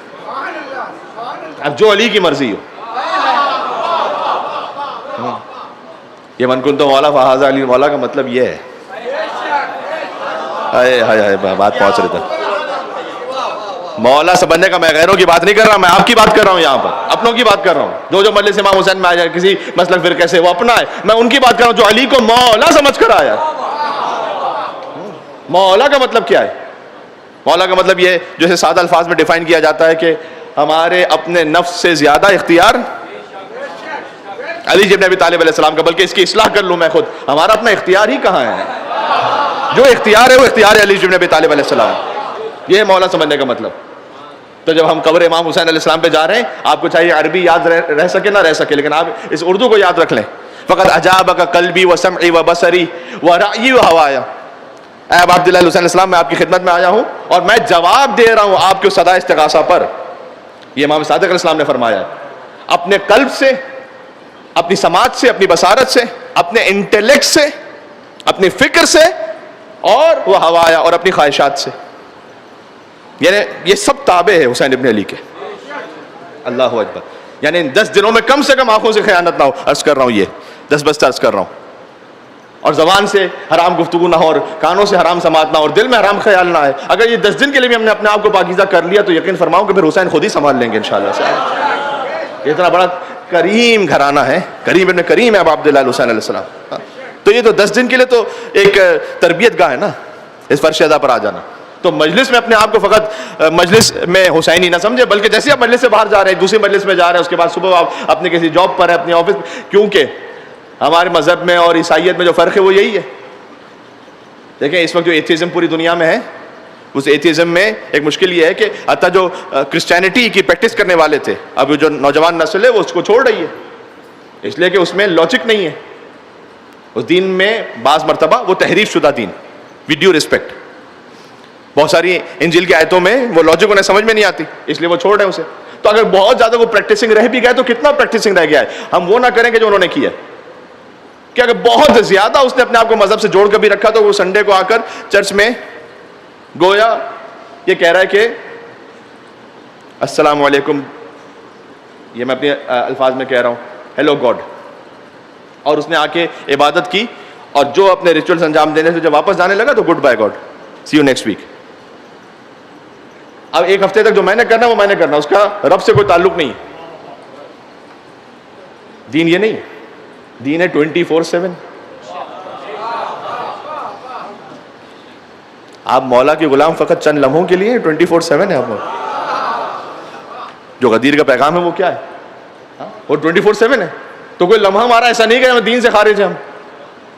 اب جو علی کی مرضی ہو۔ یہ من کنت مولا فہذا علی مولا کا مطلب یہ ہے، بات پہنچ رہی تھا۔ مولا سے بننے کا میں غیروں کی بات نہیں کر رہا، میں آپ کی بات کر رہا ہوں، یہاں پر اپنوں کی بات کر رہا ہوں۔ جو مجلس امام حسین میں آیا کسی مسلک فرقے سے وہ اپنا ہے، میں ان کی بات کر رہا ہوں جو علی کو مولا سمجھ کر آیا۔ مولا کا مطلب کیا ہے؟ مولا کا مطلب یہ جیسے سادہ الفاظ میں ڈیفائن کیا جاتا ہے کہ ہمارے اپنے نفس سے زیادہ اختیار علی بن ابی طالب علیہ السلام کا، بلکہ اس کی اصلاح کر لوں میں خود، ہمارا اپنا اختیار ہی کہاں ہے؟ جو اختیار ہے وہ اختیار ہے علی بن ابی طالب علیہ السلام۔ یہ ہے مولا سمجھنے کا مطلب۔ تو جب ہم قبر امام حسین علیہ السلام پہ جا رہے ہیں، آپ کو چاہیے عربی یاد رہ سکے نہ رہ سکے، لیکن آپ اس اردو کو یاد رکھ لیں، فقط اجابک قلبی وسمعی وبصری ورأیی وہوایا۔ اے ابا عبداللہ حسین علیہ السلام، میں آپ کی خدمت میں آیا ہوں اور میں جواب دے رہا ہوں آپ کے صدا استغاثہ پر۔ یہ امام صادق علیہ السلام نے فرمایا ہے، اپنے قلب سے، اپنی سماعت سے، اپنی بصارت سے، اپنے انٹلیکٹ سے، اپنی فکر سے، اور وہ ہوایا اور اپنی خواہشات سے، یعنی یہ سب تابع ہے حسین ابن علی کے۔ اللہ اکبر، یعنی ان 10 دنوں میں کم سے کم آنکھوں سے خیانت نہ ہو، عرض کر رہا ہوں، یہ 10 بستے عرض کر رہا ہوں، اور زبان سے حرام گفتگو نہ ہو، اور کانوں سے حرام سماعت نہ ہو، اور دل میں حرام خیال نہ آئے۔ اگر یہ 10 دن کے لیے بھی ہم نے اپنے آپ کو پاکیزہ کر لیا تو یقین فرماؤں کہ پھر حسین خود ہی سنبھال لیں گے انشاءاللہ سے۔ یہ اتنا بڑا کریم گھرانہ ہے، کریم ابن کریم ہے ابا عبداللہ حسین علیہ السلام۔ تو یہ تو 10 دن کے لیے تو ایک تربیت گاہ ہے نا، اس فرش ادا پر آ جانا۔ تو مجلس میں اپنے آپ کو فقط مجلس میں حسینی نہ سمجھے، بلکہ جیسے آپ مجلس سے باہر جا رہے ہیں، دوسری مجلس میں جا رہے ہیں، اس کے بعد صبح آپ اپنے کسی جاب پر ہیں، اپنے آفس، کیونکہ ہمارے مذہب میں اور عیسائیت میں جو فرق ہے وہ یہی ہے۔ دیکھیں اس وقت جو ایتھیزم پوری دنیا میں ہے، اس ایتھیزم میں ایک مشکل یہ ہے کہ حتیٰ جو کرسچینٹی کی پریکٹس کرنے والے تھے، اب جو نوجوان نسل ہے وہ اس کو چھوڑ رہی ہے، اس لیے کہ اس میں لاجک نہیں ہے۔ اس دین میں بعض مرتبہ وہ تحریف شدہ دین، ود ڈیو ریسپیکٹ، بہت ساری انجیل کی آیتوں میں وہ لاجک انہیں سمجھ میں نہیں آتی، اس لیے وہ چھوڑ رہے ہیں اسے۔ تو اگر بہت زیادہ وہ پریکٹسنگ رہ بھی گئے تو کتنا پریکٹسنگ رہ گیا ہے؟ ہم وہ نہ کریں کہ جو انہوں نے کیا، کہ اگر بہت زیادہ اس نے اپنے آپ کو مذہب سے جوڑ کر بھی رکھا تو وہ سنڈے کو آ کر چرچ میں گویا یہ کہہ رہا ہے کہ السلام علیکم، یہ میں اپنے الفاظ میں کہہ رہا ہوں، ہیلو گاڈ، اور اس نے آ کے عبادت کی، اور جو اپنے ریچولز انجام دینے سے جب واپس جانے لگا تو good bye God, see you next week. اب ایک ہفتے تک جو میں نے کرنا وہ میں نے کرنا، اس کا رب سے کوئی تعلق نہیں ہے۔ دین یہ نہیں، دین ہے 24/7۔ آپ مولا کے غلام فقط چند لمحوں کے لیے 24/7 ہے۔ آپ جو غدیر کا پیغام ہے وہ کیا ہے؟ وہ 24/7 ہے۔ تو کوئی لمحہ ہمارا ایسا نہیں کہ ہم دین سے خارج ہیں ہم۔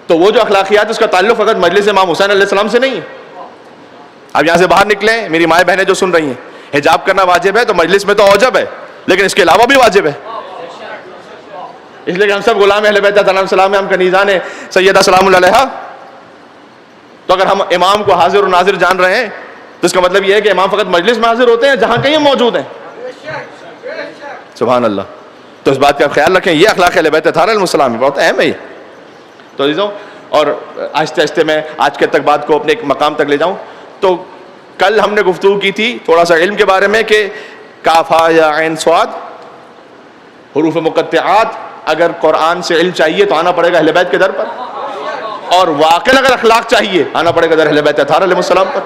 تو وہ جو اخلاقیات ہے اس کا تعلق فقط مجلس امام حسین علیہ السلام سے نہیں ہے۔ اب یہاں سے باہر نکلیں، میری مائیں بہنیں جو سن رہی ہیں، حجاب کرنا واجب ہے تو مجلس میں تو اوجب ہے، لیکن اس کے علاوہ بھی واجب ہے، اس لیے کہ ہم سب غلام اہل بیت علیہ السلام ہیں، ہم کنیزان ہیں سیدہ سلام اللہ علیہا۔ تو اگر ہم امام کو حاضر و ناظر جان رہے ہیں تو اس کا مطلب یہ ہے کہ امام فقط مجلس میں حاضر ہوتے ہیں جہاں کہیں موجود ہیں۔ سبحان اللہ. تو اس بات کا خیال رکھیں, یہ اخلاق اہل بیت اطہار علیہ السلام بہت اہم ہے یہ. تو عزیزوں, اور آہستہ آہستہ میں آج کے تک بات کو اپنے ایک مقام تک لے جاؤں. تو کل ہم نے گفتگو کی تھی تھوڑا سا علم کے بارے میں کہ کاف ہا یا عین صاد حروف مقطعات, اگر قرآن سے علم چاہیے تو آنا پڑے گا اہل بیت کے در پر, اور واقعی اگر اخلاق چاہیے آنا پڑے گا در اہل بیت اطہار علیہ السلام پر.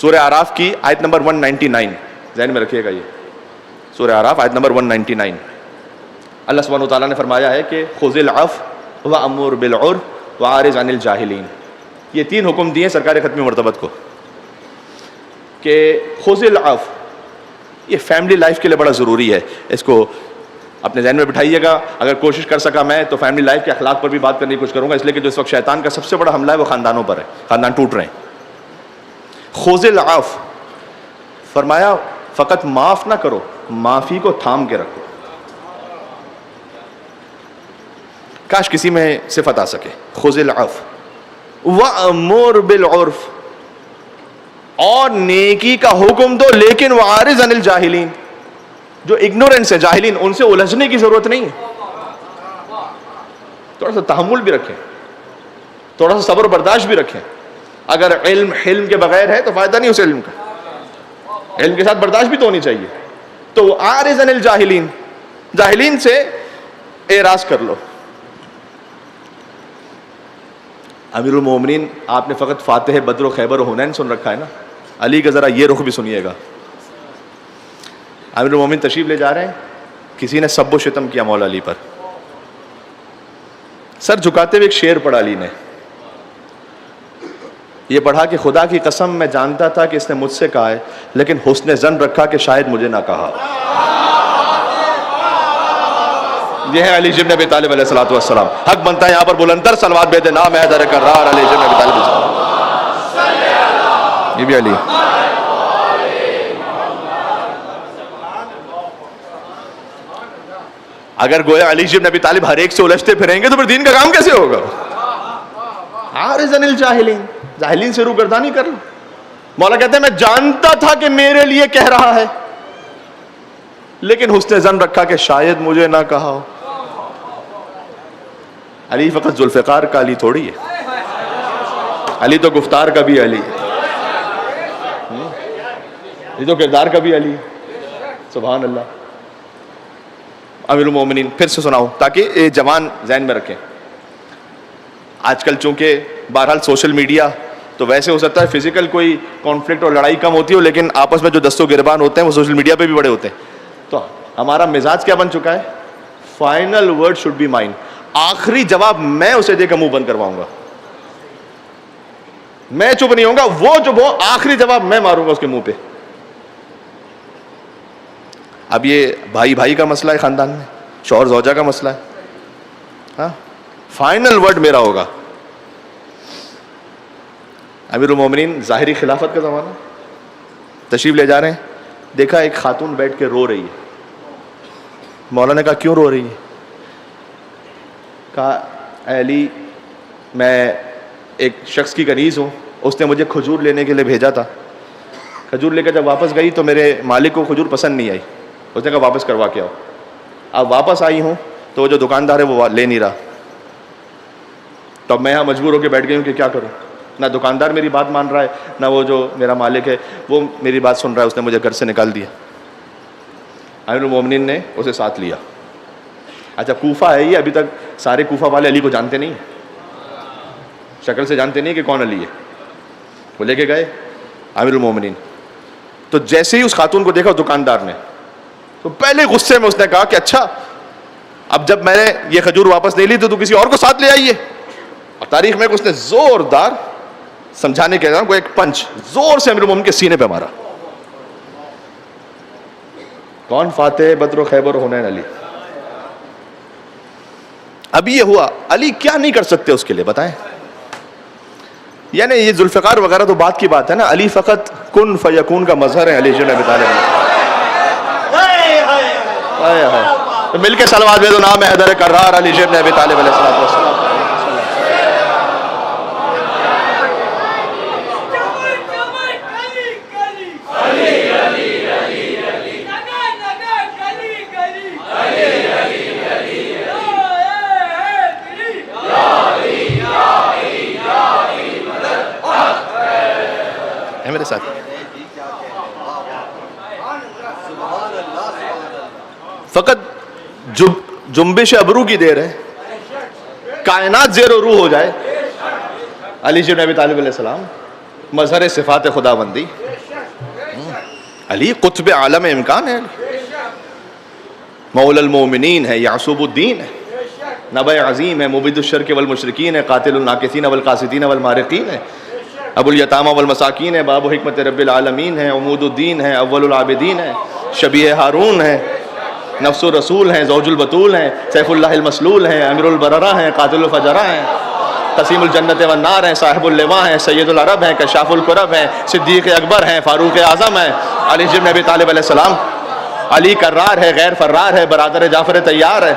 سورہ اعراف کی آیت نمبر 199 ذہن میں رکھیے گا, یہ سورہ اعراف آیت نمبر 199. اللہ سبحانہ و تعالیٰ نے فرمایا ہے کہ خذ العفو وامر بالعرف واعرض عن الجاہلین. یہ 3 حکم دیے سرکار ختمی مرتبت کو کہ خذ العفو, یہ فیملی لائف کے لیے بڑا ضروری ہے. اس کو اپنے ذہن میں بٹھائیے گا. اگر کوشش کر سکا میں تو فیملی لائف کے اخلاق پر بھی بات کرنے کی کوشش کروں گا, اس لیے کہ جو اس وقت شیطان کا سب سے بڑا حملہ ہے وہ خاندانوں پر ہے, خاندان ٹوٹ رہے ہیں. خذ العفو فرمایا فقط معاف نہ کرو, معافی کو تھام کے رکھو. کاش کسی میں صفت آ سکے. خذ العفو وامر بالعرف, اور نیکی کا حکم دو لیکن واعرض عن الجاہلین, جو اگنورینس ہے جاہلین ان سے الجھنے کی ضرورت نہیں ہے. تھوڑا سا تحمل بھی رکھیں, تھوڑا سا صبر برداشت بھی رکھیں. اگر علم حلم کے بغیر ہے تو فائدہ نہیں اس علم کا, علم کے ساتھ برداشت بھی تو ہونی چاہیے. تو اعرض عن الجاہلین, جاہلین سے اعراض کر لو. امیر المومنین آپ نے فقط فاتح بدر و خیبر و حنین سن رکھا ہے نا, علی کا ذرا یہ رخ بھی سنیے گا. امیر المومنین تشریف لے جا رہے ہیں, کسی نے سب و شتم کیا مولا علی پر, سر جھکاتے ہوئے ایک شعر پڑھا علی نے. یہ پڑھا کہ خدا کی قسم میں جانتا تھا کہ اس نے مجھ سے کہا ہے, لیکن حسن ظن رکھا کہ شاید مجھے نہ کہا. یہ ہے علی ابن ابی طالب علیہ الصلوۃ والسلام. حق بنتا ہے یہاں پر بلندر صلوات بے نام حیدر کرار علی ابن ابی طالب. یہ بھی علی. اگر گویا علی ابن ابی طالب ہر ایک سے الجھتے پھریں گے تو پھر دین کا کام کیسے ہوگا؟ عارض عن الجاہلین, جاہلین سے روگردانی کر لو. مولا کہتے ہیں میں جانتا تھا کہ میرے لیے کہہ رہا ہے, لیکن حسن ظن رکھا کہ شاید مجھے نہ کہا ہو. علی فقط ذوالفقار کا علی تھوڑی ہے, علی تو گفتار کا بھی علی ہے, یہ تو کردار کا بھی علی ہے. سبحان اللہ. امیر المومنین پھر سے سناؤں تاکہ یہ جوان ذہن میں رکھیں. آج کل چونکہ بہرحال سوشل میڈیا تو ویسے ہو سکتا ہے فزیکل کوئی کانفلکٹ اور لڑائی کم ہوتی ہو, لیکن آپس میں جو دست و گریبان ہوتے ہیں وہ سوشل میڈیا پہ بھی بڑے ہوتے ہیں. تو ہمارا مزاج کیا بن چکا ہے؟ Final word should be mine, آخری جواب میں اسے دے کر منہ بند کرواؤں گا, میں چپ نہیں ہوں گا, وہ چپ ہو, آخری جواب میں ماروں گا اس کے منہ پہ. اب یہ بھائی بھائی کا مسئلہ ہے, خاندان میں شوہر زوجہ کا مسئلہ ہے, ہاں فائنل ورڈ میرا ہوگا. امیر المومنین ظاہری خلافت کا زمانہ, تشریف لے جا رہے ہیں, دیکھا ایک خاتون بیٹھ کے رو رہی ہے. مولا نے کہا کیوں رو رہی ہے؟ کہا اے علی میں ایک شخص کی کنیز ہوں, اس نے مجھے کھجور لینے کے لیے بھیجا تھا. کھجور لے کر جب واپس گئی تو میرے مالک کو کھجور پسند نہیں آئی, اس نے کہا واپس کروا کے آؤ. اب واپس آئی ہوں تو وہ جو دکاندار ہے وہ لے نہیں رہا. تو اب میں یہاں مجبور ہو کے بیٹھ گئی ہوں کہ کیا کروں, نہ دکاندار میری بات مان رہا ہے, نہ وہ جو میرا مالک ہے وہ میری بات سن رہا ہے, اس نے مجھے گھر سے نکال دیا. امیر المومنین نے اسے ساتھ لیا. اچھا کوفہ ہے یہ, ابھی تک سارے کوفہ والے علی کو جانتے نہیں, شکل سے جانتے نہیں کہ کون علی ہے. وہ لے کے گئے امیر المومنین. تو جیسے ہی اس خاتون کو دیکھا دکاندار نے, تو پہلے غصے میں اس نے کہا کہ اچھا اب جب میں نے یہ کھجور واپس نہیں لی تو کسی اور کو ساتھ لے آئیے. اور تاریخ میں اس نے زوردار سمجھانے کے کو ایک پنچ زور سے امیر المومنین کے سینے پہ مارا. کون؟ فاتح بدر و خیبر و حنین علی. ابھی یہ ہوا, علی کیا نہیں کر سکتے اس کے لیے بتائیں؟ یعنی یہ ذوالفقار وغیرہ تو بات کی بات ہے نا, علی فقط کن فیکون کا مظہر ہے. علی ابن ابی طالب تو مل کے صلوات بے نام حیدر کرار علی ابن ابی طالب علیہ السلام. ساتھ. فقط جنبش ابرو کی دیر ہے, کائنات زیر و رو ہو جائے. علی بن ابی طالب علیہ السلام مظہر صفات خدا بندی. علی قطب عالم امکان ہے, مولا المومنین ہے, یعصوب الدین ہے, نبع عظیم ہے, مبید الشرک والمشرکین ہے, قاتل الناکثین والقاسدین والمارقین ہے, ابو الیتامى والمساکین ہے, باب حکمت رب العالمین ہے, عمود الدین ہے, اول العابدین ہے, شبیہ ہارون ہے, نفس الرسول ہیں, زوج البتول ہیں, سیف اللہ المسلول ہیں, امیر البررہ ہیں, قاتل الفجرہ ہیں, قسیم الجنت والنار ہیں, صاحب اللواء ہیں, سید العرب ہیں, کشاف الکرب ہیں, صدیق اکبر ہیں, فاروق اعظم ہیں. علی بن ابی طالب علیہ السلام. علی کرار ہے, غیر فرار ہے, برادر جعفر طیار ہے,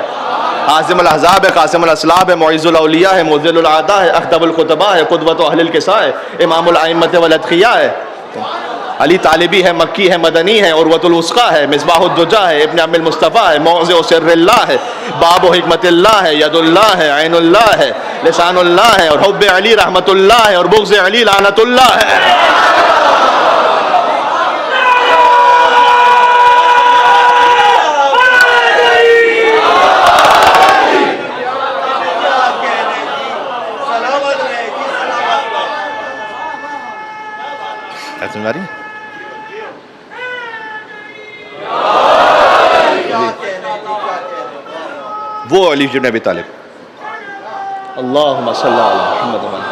عاصم الاحزاب ہے, قاسم الاسلاب ہے, معز الاولیاء ہے, مذل الاعداء ہے, اخطب الخطباء ہے, قدوۃ اہل الکساء ہے, امام الائمۃ والاتقیاء ہے. علی طالبی ہے, مکی ہے, مدنی ہے, عروۃ الوثقیٰ ہے, مصباح الدجا ہے, ابن عم المصطفیٰ ہے, موضع سر اللہ ہے, باب و حکمت اللہ ہے, ید اللہ ہے, عین اللہ ہے, لسان اللہ ہے, اور حب علی رحمت اللہ ہے, اور بغض علی لعنت اللہ ہے. سمجھ آ رہی ہے؟ وہ علی بن ابی طالب. اللہم صلی علی محمد و علی.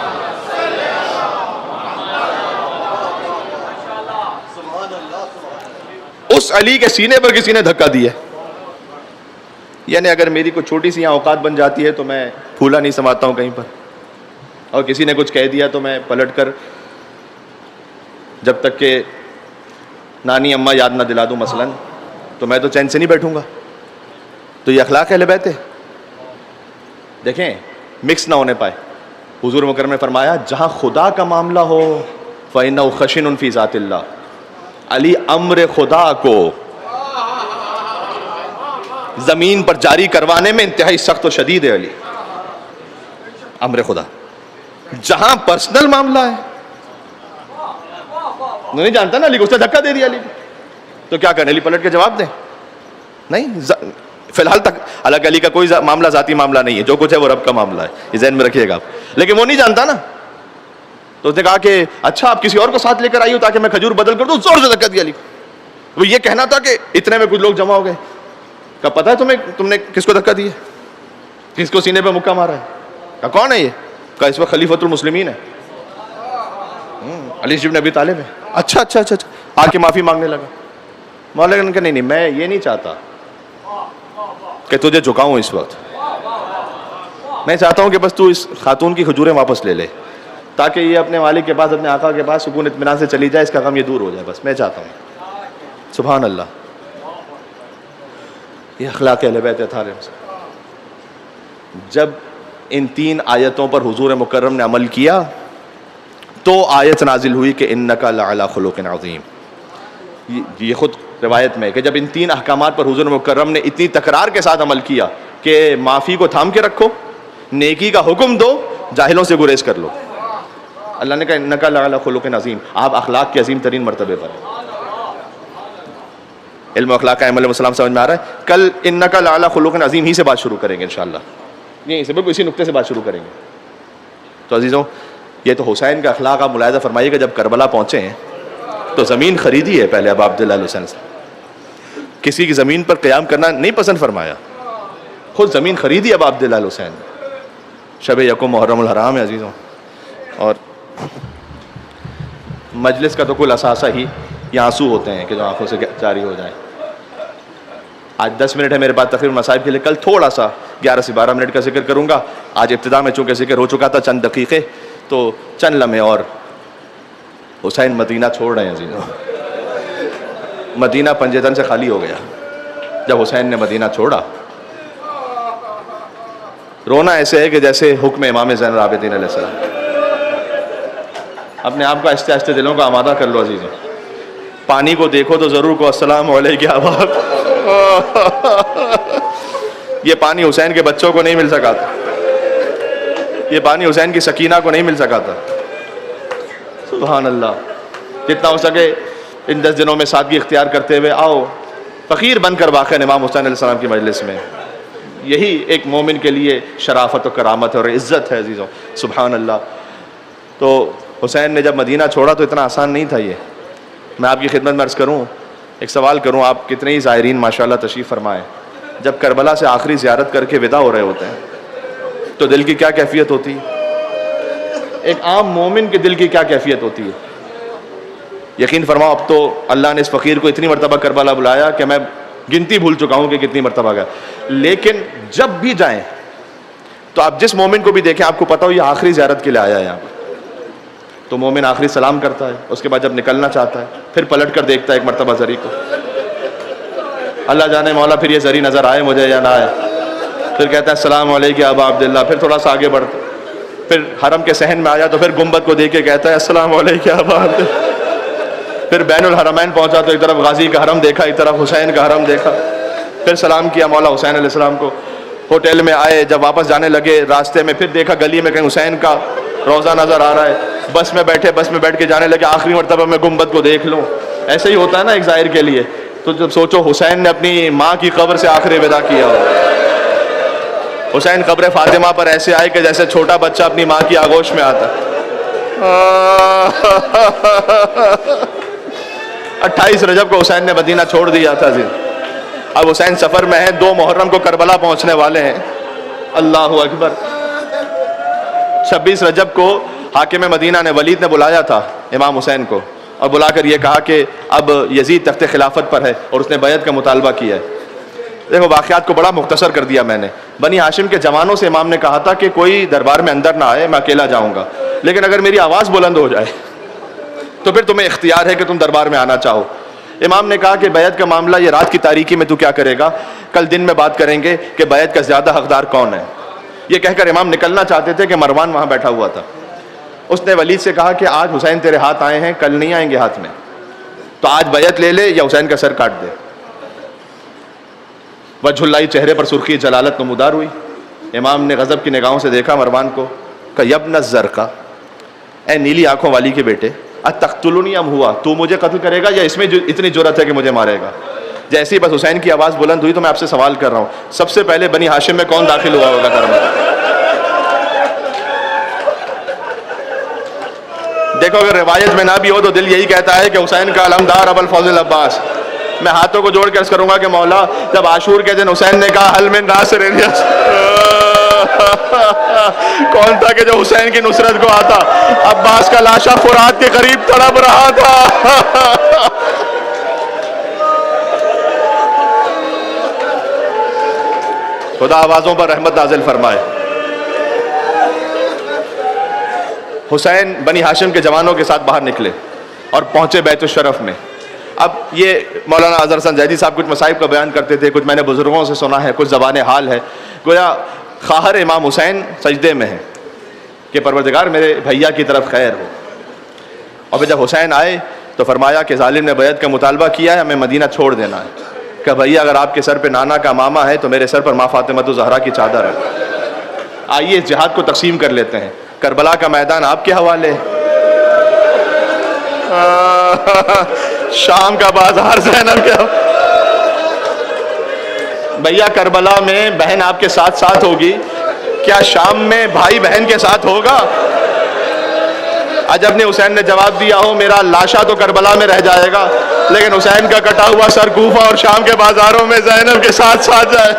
اس علی کے سینے پر کسی نے دھکا دیا. یعنی اگر میری کوئی چھوٹی سی اوقات بن جاتی ہے تو میں پھولا نہیں سماتا ہوں کہیں پر, اور کسی نے کچھ کہہ دیا تو میں پلٹ کر جب تک کہ نانی اماں یاد نہ دلا دوں مثلاً, تو میں تو چین سے نہیں بیٹھوں گا. تو یہ اخلاق اہل بیت ہے. دیکھیں مکس نہ ہونے پائے. حضور مکرم نے فرمایا جہاں خدا کا معاملہ ہو فَإِنَّهُ خَشِنٌ فِي ذَاتِ اللَّهِ. علی امر خدا کو زمین پر جاری کروانے میں انتہائی سخت و شدید ہے. علی امر خدا. جہاں پرسنل معاملہ ہے نہیں جانتا نا علی کو, اس نے دھکا دے دیا علی کو, تو کیا کریں؟ علی پلٹ کے جواب دیں؟ نہیں, فی الحال تک حالانکہ علی کا کوئی معاملہ ذاتی معاملہ نہیں ہے, جو کچھ ہے وہ رب کا معاملہ ہے, یہ ذہن میں رکھیے گا آپ. لیکن وہ نہیں جانتا نا, تو اس نے کہا کہ اچھا آپ کسی اور کو ساتھ لے کر آئی ہو تاکہ میں کھجور بدل کر دوں. زور سے دھکا دیا علی کو. وہ یہ کہنا تھا کہ اتنے میں کچھ لوگ جمع ہو گئے. کہا پتا ہے تمہیں, تم نے کس کو دھکا دیا, کس کو سینے پہ مکہ مارا ہے؟ کہا کون ہے یہ؟ کہا اس وقت خلیفۃ المسلمین ہے, علی بن ابی طالب ہے. اچھا اچھا اچھا اچھا, آ کے معافی مانگنے لگا. مولانا نے کہا نہیں میں یہ نہیں چاہتا کہ تجھے جھکاؤں اس وقت, میں چاہتا ہوں کہ بس تو اس خاتون کی کھجوریں واپس لے لے تاکہ یہ اپنے مالک کے پاس, اپنے آقا کے پاس سکون اطمینان سے چلی جائے, اس کا غم یہ دور ہو جائے, بس میں چاہتا ہوں. سبحان اللہ. یہ اخلاق اہل بیت تھا. جب ان 3 آیتوں پر حضور مکرم نے عمل کیا تو آیت نازل ہوئی کہ انک لعلی خلق عظیم. یہ خود روایت میں کہ جب ان 3 احکامات پر حضور مکرم نے اتنی تکرار کے ساتھ عمل کیا کہ معافی کو تھام کے رکھو, نیکی کا حکم دو, جاہلوں سے گریز کر لو. اللہ نے کہا انک لعلی خلق عظیم, آپ اخلاق کے عظیم ترین مرتبے پر. علم و اخلاق کا علیہ السلام سمجھ میں آ رہا ہے. کل انک لعلی خلق عظیم ہی سے بات شروع کریں گے انشاءاللہ, یہیں سے بالکل اسی نقطے سے بات شروع کریں گے. تو عزیزوں, یہ تو حسین کا اخلاق آپ ملاحظہ فرمائیے کہ جب کربلا پہنچے ہیں تو زمین خریدی ہے پہلے ابا عبداللہ حسین سے. کسی کی زمین پر قیام کرنا نہیں پسند فرمایا, خود زمین خریدی ابا عبداللہ حسین. شب یکم محرم الحرام ہے عزیزوں, اور مجلس کا تو کل اثاثہ ہی یہ آنسو ہوتے ہیں کہ جو آنکھوں سے جاری ہو جائیں. آج 10 منٹ ہے میرے پاس تقریباً مصائب کے لیے, کل تھوڑا سا 11 سے 12 منٹ کا ذکر کروں گا. آج ابتدا میں چونکہ ذکر ہو چکا تھا چند دقیقے, تو چند لمحے اور. حسین مدینہ چھوڑ رہے ہیں عزیزوں. مدینہ پنجتن سے خالی ہو گیا جب حسین نے مدینہ چھوڑا. رونا ایسے ہے کہ جیسے حکم امام زین العابدین علیہ السلام. اپنے آپ کو آہستہ آہستہ دلوں کو آمادہ کر لو عزیزوں. پانی کو دیکھو تو ضرور کو السلام علیکم آباد. یہ پانی حسین کے بچوں کو نہیں مل سکا تھا, یہ پانی حسین کی سکینہ کو نہیں مل سکا تھا. سبحان اللہ. جتنا ہو سکے ان 10 دنوں میں سادگی اختیار کرتے ہوئے آؤ، فقیر بن کر واقع امام حسین علیہ السلام کی مجلس میں. یہی ایک مومن کے لیے شرافت و کرامت اور عزت ہے عزیزوں. سبحان اللہ. تو حسین نے جب مدینہ چھوڑا تو اتنا آسان نہیں تھا یہ. میں آپ کی خدمت میں عرض کروں، ایک سوال کروں، آپ کتنے ہی زائرین ماشاءاللہ تشریف فرمائے، جب کربلا سے آخری زیارت کر کے ودا ہو رہے ہوتے ہیں تو دل کی کیا کیفیت ہوتی ہے؟ ایک عام مومن کے دل کی کیا کیفیت ہوتی ہے؟ یقین فرماؤ اب تو اللہ نے اس فقیر کو اتنی مرتبہ کربلا بلایا کہ میں گنتی بھول چکا ہوں کہ کتنی مرتبہ گیا. لیکن جب بھی جائیں تو آپ جس مومن کو بھی دیکھیں آپ کو پتا ہو یہ آخری زیارت کے لیے آیا ہے یہاں پر، تو مومن آخری سلام کرتا ہے، اس کے بعد جب نکلنا چاہتا ہے پھر پلٹ کر دیکھتا ہے ایک مرتبہ زری کو، اللہ جانے مولا پھر یہ زری نظر آئے مجھے یا نہ آئے. پھر کہتا ہے السلام علیکم ابا عبداللہ، پھر تھوڑا سا آگے بڑھتا، پھر حرم کے صحن میں آیا تو پھر گنبد کو دیکھ کے کہتا ہے السلام علیکم ابا عبداللہ. پھر بین الحرمین پہنچا تو ایک طرف غازی کا حرم دیکھا، ایک طرف حسین کا حرم دیکھا، پھر سلام کیا مولا حسین علیہ السلام کو. ہوٹل میں آئے، جب واپس جانے لگے راستے میں پھر دیکھا گلی میں کہیں حسین کا روضہ نظر آ رہا ہے. بس میں بیٹھ کے جانے لگے آخری مرتبہ میں گنبد کو دیکھ لوں. ایسے ہی ہوتا ہے نا ایک زائر کے لیے. تو جب سوچو حسین نے اپنی ماں کی قبر سے آخری ودا کیا ہو. حسین قبر فاطمہ پر ایسے آئے کہ جیسے چھوٹا بچہ اپنی ماں کی آغوش میں آتا. 28 رجب کو حسین نے مدینہ چھوڑ دیا تھا. اب حسین سفر میں ہیں، 2 محرم کو کربلا پہنچنے والے ہیں. اللہ اکبر. 26 رجب کو حاکم مدینہ نے ولید نے بلایا تھا امام حسین کو اور بلا کر یہ کہا کہ اب یزید تخت خلافت پر ہے اور اس نے بیعت کا مطالبہ کیا ہے. دیکھو واقعات کو بڑا مختصر کر دیا میں نے. بنی ہاشم کے جوانوں سے امام نے کہا تھا کہ کوئی دربار میں اندر نہ آئے، میں اکیلا جاؤں گا، لیکن اگر میری آواز بلند ہو جائے تو پھر تمہیں اختیار ہے کہ تم دربار میں آنا چاہو. امام نے کہا کہ بیعت کا معاملہ یہ رات کی تاریکی میں تو کیا کرے گا، کل دن میں بات کریں گے کہ بیعت کا زیادہ حقدار کون ہے. یہ کہہ کر امام نکلنا چاہتے تھے کہ مروان وہاں بیٹھا ہوا تھا. اس نے ولید سے کہا کہ آج حسین تیرے ہاتھ آئے ہیں، کل نہیں آئیں گے ہاتھ میں، تو آج بیعت لے لے یا حسین کا سر کاٹ دے. وجہ اللہ چہرے پر سرخی جلالت نمودار ہوئی. امام نے غضب کی نگاہوں سے دیکھا مروان کو، کہ یبن الزرقہ، اے نیلی آنکھوں والی کے بیٹے، اتقتلنی ام ہوا، تو مجھے قتل کرے گا یا اس میں اتنی جرأت ہے کہ مجھے مارے گا. جیسے ہی بس حسین کی آواز بلند ہوئی تو میں آپ سے سوال کر رہا ہوں، سب سے پہلے بنی ہاشم میں کون داخل ہوا ہوگا گھر میں؟ دیکھو اگر روایت میں نہ بھی ہو تو دل یہی کہتا ہے کہ حسین کا علمدار ابو الفضل عباس. میں ہاتھوں کو جوڑ کے عرض کروں گا کہ مولا جب عاشور کے دن حسین نے کہا حل من ناصر، کون تھا کہ جو حسین کی نصرت کو آتا؟ عباس کا لاشا فرات کے قریب تڑپ رہا تھا. خدا آوازوں پر رحمت نازل فرمائے. حسین بنی ہاشم کے جوانوں کے ساتھ باہر نکلے اور پہنچے بیت الشرف میں. اب یہ مولانا اظہر حسن زیدی صاحب کچھ مصائب کا بیان کرتے تھے، کچھ میں نے بزرگوں سے سنا ہے، کچھ زبان حال ہے. گویا خواہر امام حسین سجدے میں ہے کہ پروردگار میرے بھیا کی طرف خیر ہو. اور پھر جب حسین آئے تو فرمایا کہ ظالم نے بیعت کا مطالبہ کیا ہے، ہمیں مدینہ چھوڑ دینا ہے. کہ بھیا اگر آپ کے سر پہ نانا کا امامہ ہے تو میرے سر پر ماں فاطمہ الزہرا کی چادر ہے. آئیے جہاد کو تقسیم کر لیتے ہیں. کربلا کا میدان آپ کے حوالے، شام کا بازار زینب کے حوالے. بھیا کربلا میں بہن آپ کے ساتھ ساتھ ہوگی، کیا شام میں بھائی بہن کے ساتھ ہوگا؟ عجب نے حسین نے جواب دیا ہو میرا لاشا تو کربلا میں رہ جائے گا لیکن حسین کا کٹا ہوا سر کوفہ اور شام کے بازاروں میں زینب کے ساتھ ساتھ جائے.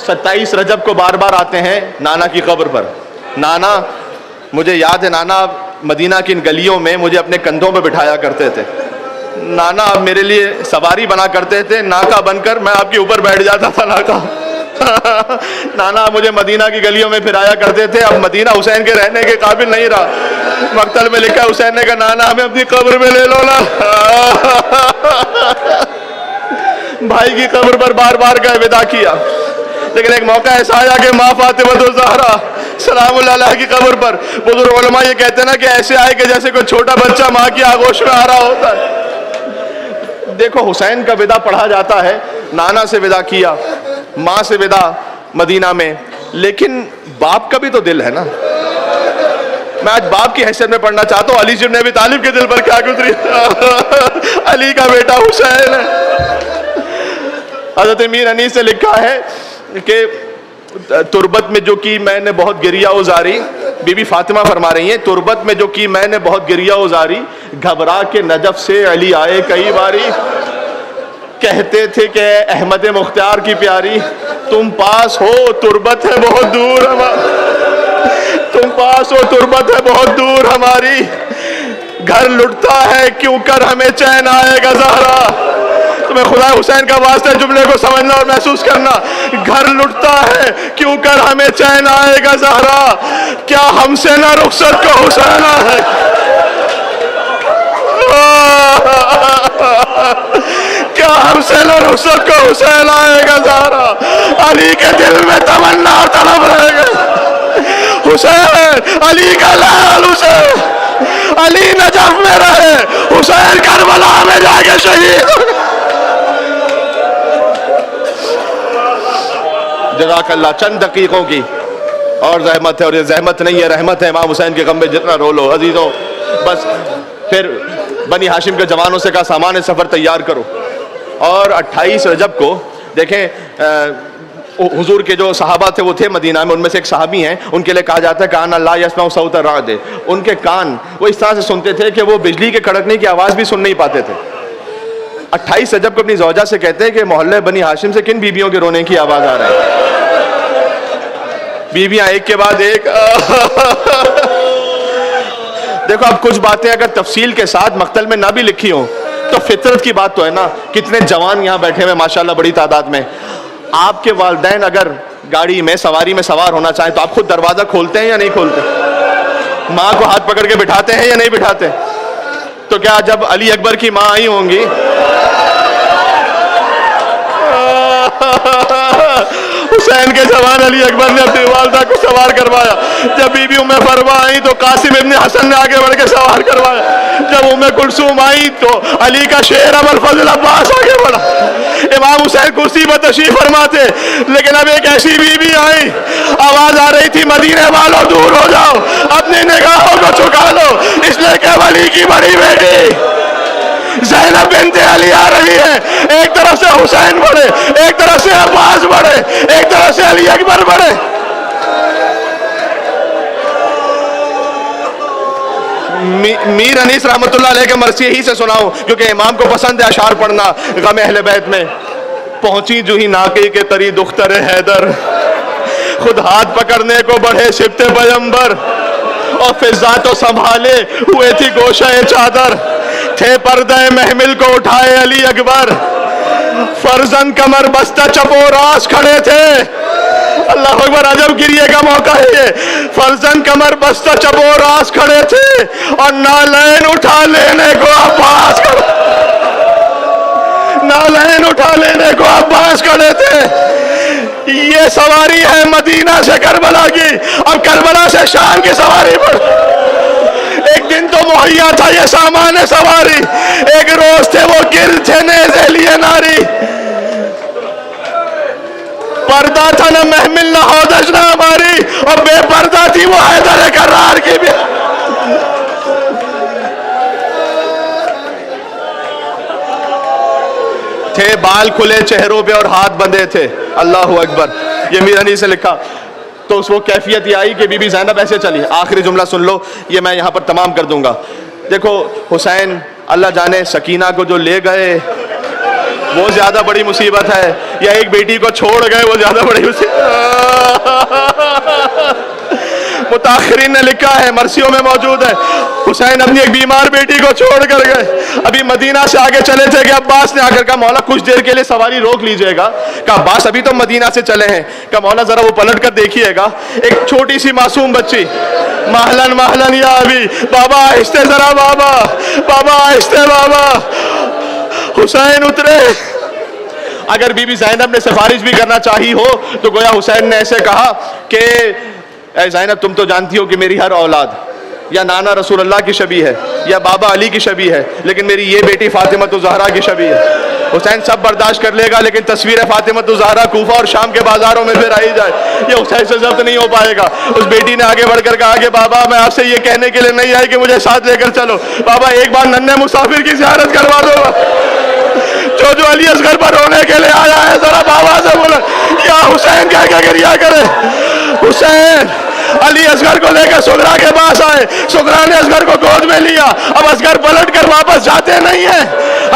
27 رجب کو بار بار آتے ہیں نانا کی قبر پر. نانا، مجھے یاد ہے نانا مدینہ کی ان گلیوں میں مجھے اپنے کندھوں پہ بٹھایا کرتے تھے. نانا آپ میرے لیے سواری بنا کرتے تھے، ناکا بن کر میں آپ کے اوپر بیٹھ جاتا تھا. ناکا نانا مجھے مدینہ کی گلیوں میں پھرایا کرتے تھے. اب مدینہ حسین کے رہنے کے قابل نہیں رہا. مقتل میں لکھا حسین نے کہا نانا ہمیں اپنی قبر میں لے لو نا. بھائی کی قبر پر بار بار کا ودا کیا، لیکن ایک موقع ایسا آیا کہ ماں فاطمہ الزہرا سلام اللہ علیہ کی قبر پر بزرگ علماء یہ کہتے ہیں نا کہ ایسے آئے کہ جیسے کوئی چھوٹا بچہ ماں کی آغوش میں آ رہا ہوتا ہے. دیکھو حسین کا ودا پڑھا جاتا ہے، نانا سے ودا کیا، ماں سے ودا مدینہ میں، لیکن باپ کا بھی تو دل ہے نا. میں آج باپ کی حیثیت میں پڑھنا چاہتا ہوں علی بن ابی طالب کے دل پر کیا گزری. علی کا بیٹا حسین ہے. حضرت میر انیس سے لکھا ہے کہ تربت میں جو کی میں نے بہت گریہ ازاری, بی بی فاطمہ فرما رہی ہیں, تربت میں جو کی میں نے بہت گریہ ازاری, گھبرا کے نجف سے علی آئے کئی باری, کہتے تھے کہ اے احمد مختار کی پیاری, تم پاس ہو تربت ہے بہت دور تم پاس ہو تربت ہے بہت دور ہماری, گھر لٹتا ہے کیوں کر ہمیں چین آئے گا زہرا. تمہیں خدا حسین کا واسطہ جملے کو سمجھنا اور محسوس کرنا. گھر لٹتا ہے کیوں کر ہمیں چین آئے گا زہرا, کیا ہم سے نہ رخصت کو حسین ہے. کیا ہم سے نہ رخصت کو حسین آئے گا زہرا, علی کے دل میں تمنا اور طلب رہے گا. حسین علی کا لال حسین, علی نجف میں رہے, حسین کربلا میں جا کے شہید. جزاک اللہ. چند دقیقوں کی اور زحمت ہے, اور یہ زحمت نہیں ہے رحمت ہے. امام حسین کے غم میں جتنا رو لو عزیزوں. بس پھر بنی ہاشم کے جوانوں سے کہا سامان سفر تیار کرو, اور 28 رجب کو دیکھیں حضور کے جو صحابہ تھے وہ تھے مدینہ میں, ان میں سے ایک صحابی ہیں, ان کے لیے کہا جاتا ہے کان لا یسمع صوت الرعد, ان کے کان وہ اس طرح سے سنتے تھے کہ وہ بجلی کے کڑکنے کی آواز بھی سن نہیں پاتے تھے. 28 رجب کو اپنی زوجہ سے کہتے ہیں کہ محلے بنی ہاشم سے کن بیویوں کے رونے کی آواز آ رہی ہے. بیویاں ایک کے بعد ایک. دیکھو اب کچھ باتیں اگر تفصیل کے ساتھ مقتل میں نہ بھی لکھی ہوں تو فطرت کی بات تو ہے نا. کتنے جوان یہاں بیٹھے ہوئے ماشاءاللہ بڑی تعداد میں. آپ کے والدین اگر گاڑی میں سواری میں سوار ہونا چاہیں تو آپ خود دروازہ کھولتے ہیں یا نہیں کھولتے؟ ماں کو ہاتھ پکڑ کے بٹھاتے ہیں یا نہیں بٹھاتے؟ تو کیا جب علی اکبر کی ماں آئی ہوں گی حسین کے جوان علی اکبر نے اپنی والدہ کو سوار کروایا. جب بی بی ام فروا آئی تو قاسم ابن حسن نے آگے بڑھ کے سوار کروایا. جب ام کلثوم آئی تو علی کا شیر ابو الفضل عباس آگے بڑھا. امام حسین کرسی پر تشریف فرما تھے, لیکن اب ایک ایسی بی بی آئی, آواز آ رہی تھی مدینے والوں دور ہو جاؤ, اپنی نگاہوں کو چکا لو, اس لیے کہ ولی کی بڑی بیٹی زینب بنت علی آ رہی ہے. ایک طرف سے حسین بڑھے, ایک طرف سے عباس بڑھے, ایک طرف سے علی اکبر بڑھے. میر انیس رحمت اللہ علیہ کے مرثیے ہی سے سناؤں کیونکہ امام کو پسند ہے اشعار پڑھنا غم اہل بیت میں. پہنچی جو ہی ناقے کے تری دختر حیدر, خود ہاتھ پکڑنے کو بڑھے شبت پیمبر, اور فضا تو سنبھالے ہوئے تھی گوشہ چادر, تھے پردہ محمل کو اٹھائے علی اکبر, فرزند کمر بستہ چپو راس کھڑے تھے. اللہ اکبر, عجب گریے کا موقع ہے یہ. فرزند کمر بستہ چپو راس کھڑے تھے, اور نالین اٹھا لینے کو عباس نالین اٹھا لینے کو عباس کھڑے تھے. یہ سواری ہے مدینہ سے کربلا کی, اب کربلا سے شام کی سواری پر. ایک دن تو مہیا تھا یہ سامان سواری, ایک روز تھے وہ گر تھے نیزے لیے ناری. پردہ تھا نہ محمل نہ ہودج نہ ہماری, اور بے پردہ تھی وہ حیدر کرار کی بھی. تھے بال کھلے چہروں پہ اور ہاتھ بندھے تھے. اللہ اکبر. یہ میر انیس سے لکھا. تو اس وہ کیفیت یہ آئی کہ بی بی زینب ایسے چلی. آخری جملہ سن لو, یہ میں یہاں پر تمام کر دوں گا. دیکھو حسین اللہ جانے سکینہ کو جو لے گئے وہ زیادہ بڑی مصیبت ہے, یا ایک بیٹی کو چھوڑ گئے وہ زیادہ بڑی مصیبت. متاخرین نے لکھا ہے, مرثیوں میں موجود ہے, حسین اپنی ایک بیمار بیٹی کو چھوڑ کر گئے. ابھی مدینہ سے آگے چلے تھے کہ عباس نے آ کر کہا مولا کچھ دیر کے لیے سواری روک لیجئے گا. کہا عباس ابھی تو مدینہ سے چلے ہیں. کہا مولا ذرا وہ پلٹ کر دیکھیے گا, ایک چھوٹی سی معصوم بچی, مہلن مہلن یا ابھی, بابا آہستہ ذرا, بابا بابا آہستہ بابا. حسین اترے. اگر بی بی زینب نے سفارش بھی کرنا چاہی ہو تو گویا حسین نے ایسے کہا کہ اے زینب تم تو جانتی ہو کہ میری ہر اولاد یا نانا رسول اللہ کی شبیہ ہے یا بابا علی کی شبیہ ہے، لیکن میری یہ بیٹی فاطمہ الزہرا کی شبیہ ہے۔ حسین سب برداشت کر لے گا، لیکن تصویر فاطمہ الزہرا کوفہ اور شام کے بازاروں میں پھر آئی جائے، یہ حسین سے ضبط نہیں ہو پائے گا۔ اس بیٹی نے آگے بڑھ کر کہا کہ بابا میں آپ سے یہ کہنے کے لیے نہیں آئی کہ مجھے ساتھ لے کر چلو، بابا ایک بار ننھے مسافر کی زیارت کروا دو۔ جو علی اصغر پر رونے کے لیے آیا ہے ذرا بابا سے بولے یا حسین کہہ کے گریا کرے۔ حسین علی اصغر کو لے کر سغرا کے پاس آئے، سغرا نے اصغر کو گود میں لیا، اب اصغر پلٹ کر واپس جاتے نہیں ہیں،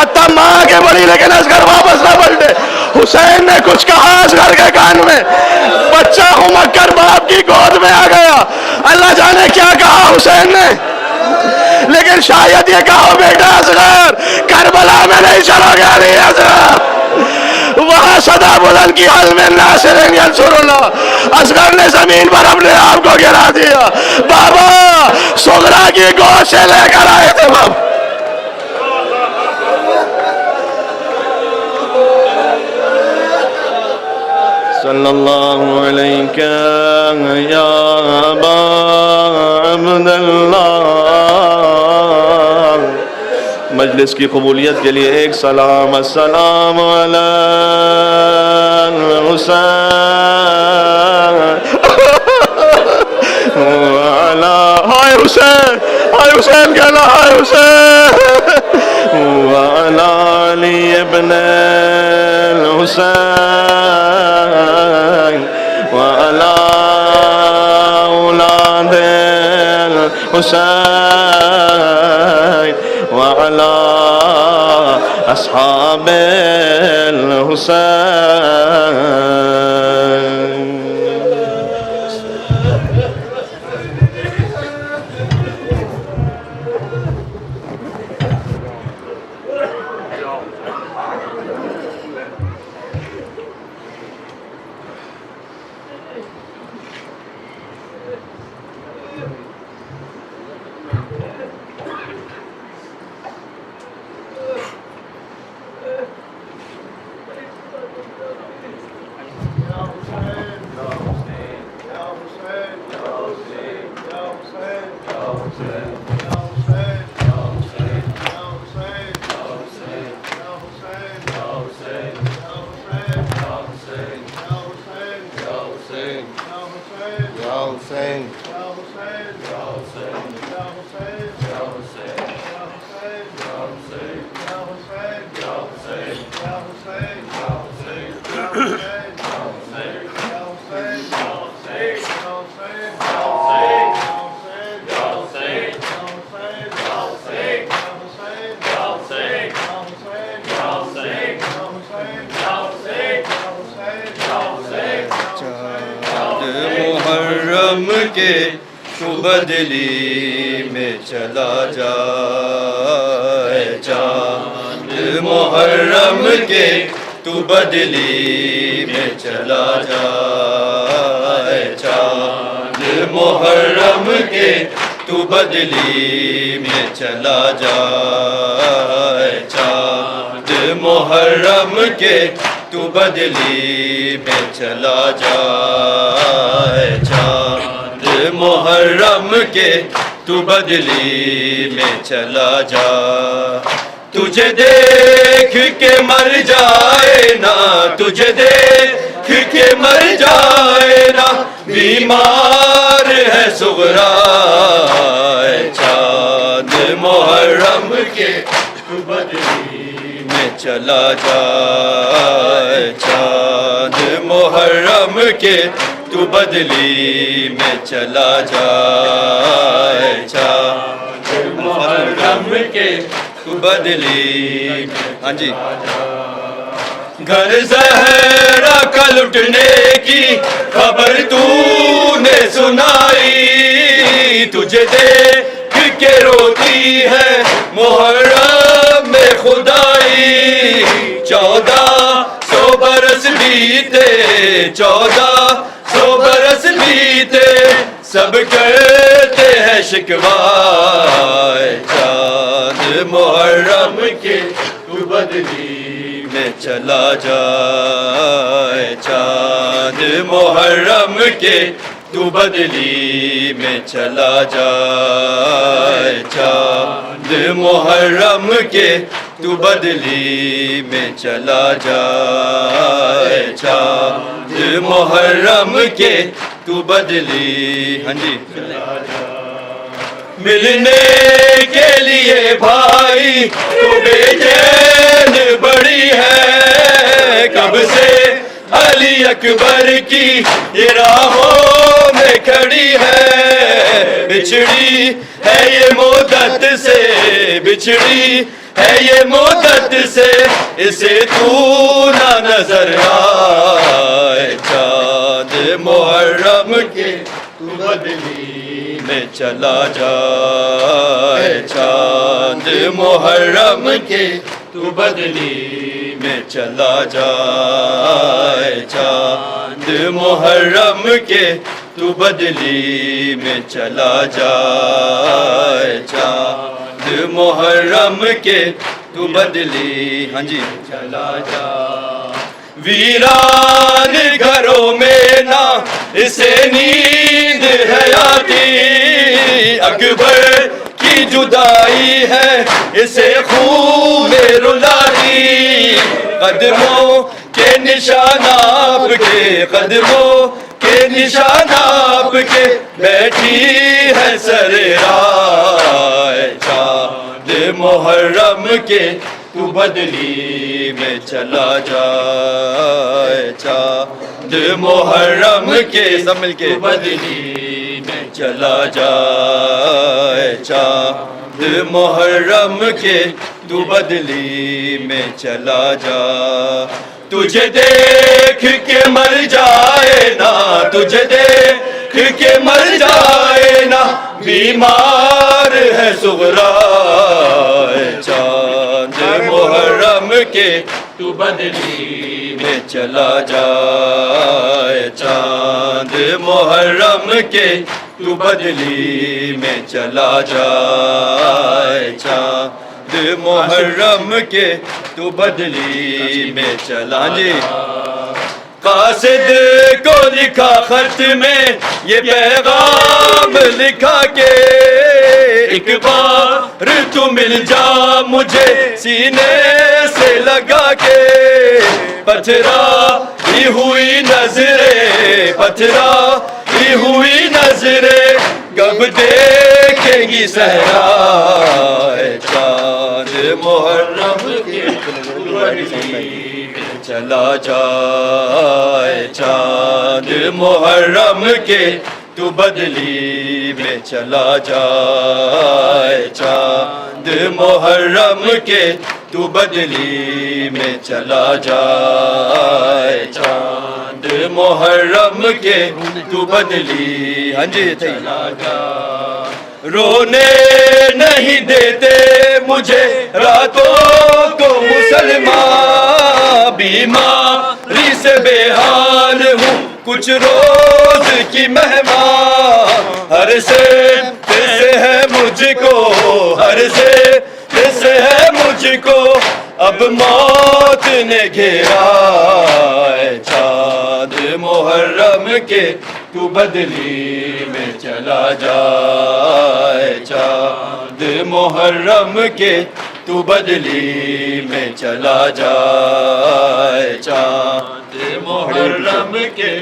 حتیٰ ماں آگے بڑھی لیکن اصغر واپس نہ پلٹے۔ حسین نے کچھ کہا اصغر کے کان میں، بچہ ہمک کر باپ کی گود میں آ گیا۔ اللہ جانے کیا کہا حسین نے، لیکن شاید یہ کہو بیٹا اصغر کربلا میں نہیں چلا گیا علی اصغر، وہاں صدا بلند کی حل میں ناصر ینصر اللہ۔ اصغر نے زمین پر اپنے آپ کو گرا دیا، بابا سغرا کی گود سے لے کر آئے تھے بابا۔ صلی اللہ علیہ یا ابا عبداللہ۔ مجلس کی قبولیت کے لیے ایک سلام، السلام علی الحسین ہائے حسین، ہائے حسین کہنا، ہائے حسین، وعلی علی ابن الحسین وعلی اولاد الحسین وعلی اصحاب الحسین۔ محرم کے تو بدلی میں چلا جائے، چاند محرم کے تو بدلی میں چلا جائے، چاند محرم کے تو بدلی میں چلا جائے، چاند محرم کے تو بدلی میں چلا جائے، چاند محرم کے تو بدلی میں چلا جا۔ تجھے دیکھ کے مر جائے نا، تجھے دیکھ کے مر جائے نا، بیمار ہے سغرا، چاند محرم کے تو بدلی میں چلا جائے، چاند محرم کے تو بدلی میں چلا جائے، چاند محرم کے تو بدلی۔ ہاں جی، گھر زہرا کا لٹنے کی خبر تو نے سنائی، تجھے دیکھ کے روتی ہے محرم میں خدائی، 1400 برس بیتے، 1400 برس بیتے، سب کرتے ہیں شکوہ، چاند محرم کے تو بدلی میں چلا جائے، چاند محرم کے تو بدلی میں چلا جائے چاند محرم کے تو بدلی میں چلا جائے چاند محرم کے تو بدلی ہاں جی ملنے کے لیے بھائی تو بے چین بڑی ہے کب سے علی اکبر کی یہ راہوں میں کھڑی ہے بچھڑی ہے یہ مدت سے بچھڑی ہے یہ مدت سے اسے تو نہ نظر آئے چاند محرم کے تو بدلی میں چلا جائے چاند محرم کے تو بدلی میں چلا جائے چاند محرم کے تو بدلی میں چلا جائے چاند محرم کے تو بدلی ہاں جی چلا جا ویران گھروں میں نہ اسے نیند ہے آتی اکبر کی جدائی ہے اسے خون میں رلاتی قدموں کے نشان آپ کے قدموں کے نشان آپ کے بیٹھی ہے سر رائے چاند محرم کے تو بدلی میں چلا جائے چاند محرم کے سب مل کے بدلی میں چلا جائے چاند محرم کے تو بدلی میں چلا جا تجھے دیکھ کے مر جائے نا تجھے دیکھ کے مر جائے نا بیمار ہے صغرا چاند محرم کے تو بدلی میں چلا جائے چاند محرم کے تو بدلی میں چلا جائے چاند محرم کے تو بدلی میں چلا جی قاصد کو لکھا خط میں یہ پیغام لکھا کہ ایک بار تو مل جا مجھے سینے سے لگا کے پتھرا ہی ہوئی نظریں پتھرا ہی ہوئی نظریں کب دیکھیں گی صحرا چاند محرم کے چلا جائے چاند محرم کے تو بدلی میں چلا جائے چاند محرم کے تو بدلی میں چلا جائے چاند محرم کے تو بدلی ہاں جی چلا جا رونے نہیں دیتے مجھے راتوں کو مسلمان بیماری سے بے حال ہوں کچھ روز کی مہمان ہر سے ہے مجھ کو ہر سے ہے مجھ کو اب موت نے گھیرا چاند محرم کے تو بدلی میں چلا جائے چاند محرم کے تو بدلی میں چلا جائے چاند محرم کے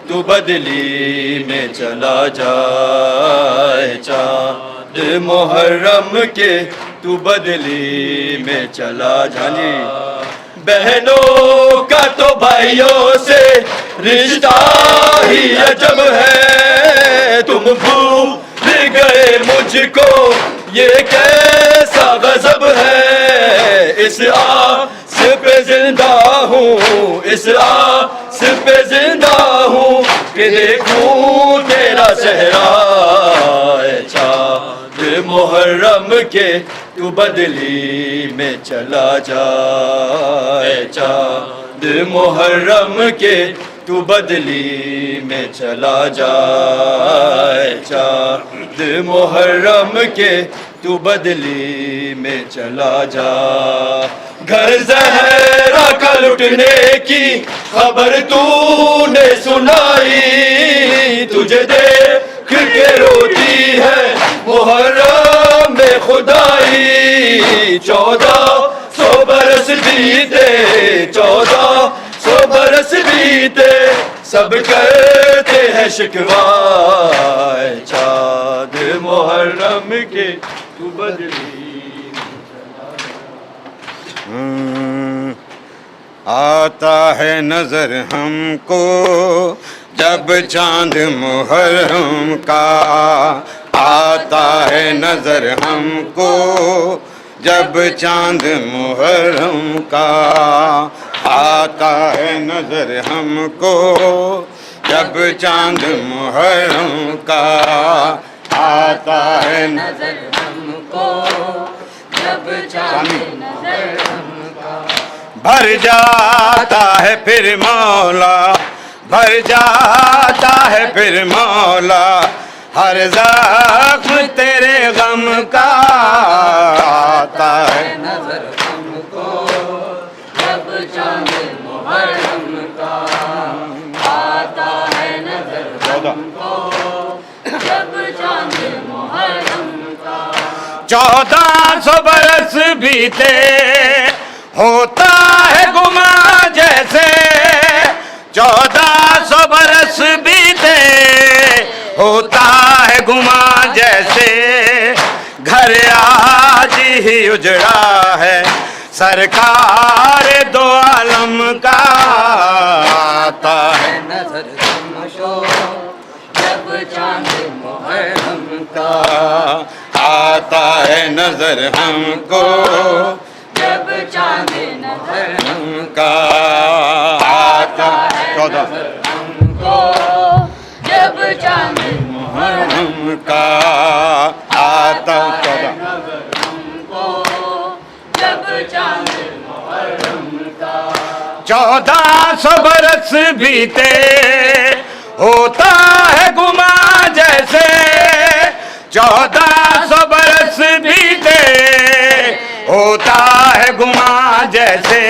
تو بدلی میں چلا جائے چاند محرم کے تو بدلی میں چلا جانے بہنوں کا تو بھائیوں سے رشتہ ہی عجب ہے تم بھول گئے مجھ کو یہ کیسا غضب ہے اس آس پہ زندہ ہوں اس آس پہ زندہ ہوں کہ دیکھوں تیرا صحرا چاند محرم کے تو بدلی میں چلا جائے چاند محرم کے تو بدلی میں چلا جائے چاند محرم کے تو بدلی میں چلا جا گھر زہرا کا لٹنے کی خبر تو نے سنائی تجھے دیکھ کے روتی ہے محرم میں خدائی 1400 برس بیتے 1400 برس بیتے سب کرتے ہیں شکوہ چاند محرم کے تو بدلی آتا ہے نظر ہم کو جب چاند محرم کا آتا ہے نظر ہم کو جب چاند محرم کا آتا ہے نظر ہم کو جب چاند محرم کا آتا ہے نظر ہم کو جب چاند محرم کا بھر جاتا ہے پھر مولا بھر جاتا ہے پھر مولا ہر زخم تیرے غم کا آتا ہے نظر ہم کو جب چاند محرم کا آتا ہے نظر ہم کو جب چاند محرم کا 1400 برس بیتے ہوتا ہے گما جیسے 1400 برس بیتے ہوتا ہے گما جیسے گھر آج ہی اجڑا ہے سرکار دو عالم کا آتا ہے نظر ہم کو جب چاند محرم کا آتا ہے نظر ہم کو جب چاند محرم کا آتا ہے نظر ہم کو جب چاند محرم کا آتا ہے نظر ہم کو جب چاند محرم کا 1400 برس بیتے ہوتا ہے گما جیسے 1400 برس بیتے ہوتا ہے گما جیسے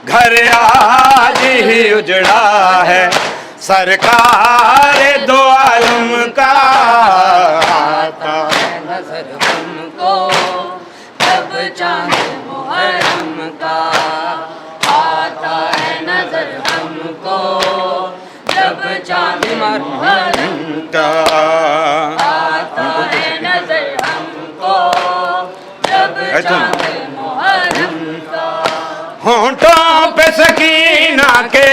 گھر آج ہی اجڑا ہے سرکار دو عالم کا آتا ہے نظر ہم کو جب چاند محرم کا آتا ہے نظر ہم کو جب چاند محرم کا آتا ہے نظر ہم کو جب چاند محرم کا ہونٹوں پہ سکینہ کے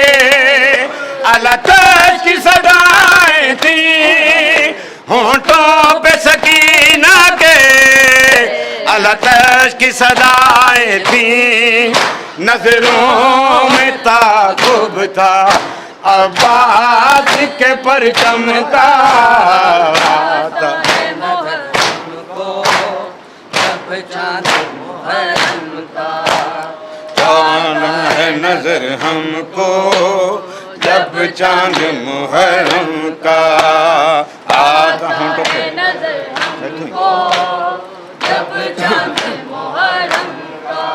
الاتش کی صدائیں تھیں ہونٹوں پہ سکینہ کے الاتش کی صدائیں تھیں نظروں میں تعقب تھا عباس کے پرچم کا آتا ہے نظر ہم کو جب چاند محرم کا آنا ہے نظر ہم کو جب چاند محرم کا آتا ہے نظر ہم کو جب چاند محرم کا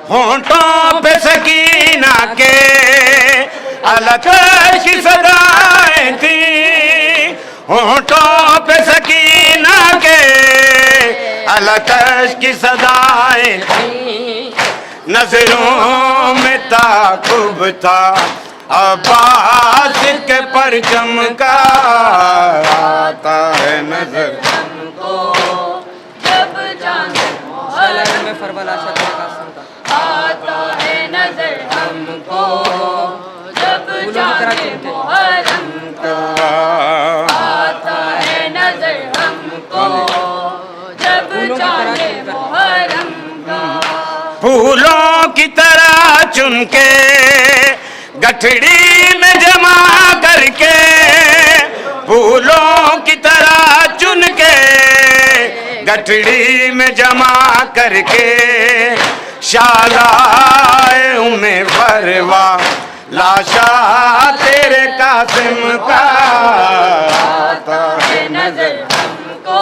ہونٹوں پہ سکینہ کے الاتش کی صدائیں تھیں ہونٹوں پہ سکینہ کے الاتش کی صدائیں تھیں نظروں میں تعقب تھا عباس کے پرچم کا آتا ہے نظر ہم کو جب چاند محرم میں فربلا آتا ہے نظر ہم کو جب چاند محرم کا آتا ہے نظر ہم کو جب چاند محرم کا پھولوں کی طرح چن کے گٹھڑی میں جمع کر کے پھولوں کی طرح چن کے گٹھڑی میں جمع کر کے شالائے میں فروا لاشا تیرے قاسم کا آتا ہے نظر ہم کو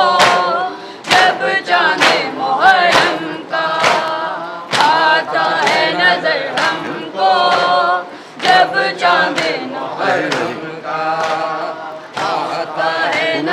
جب چاند محرم کا آتا ہے نظر ہم کو جب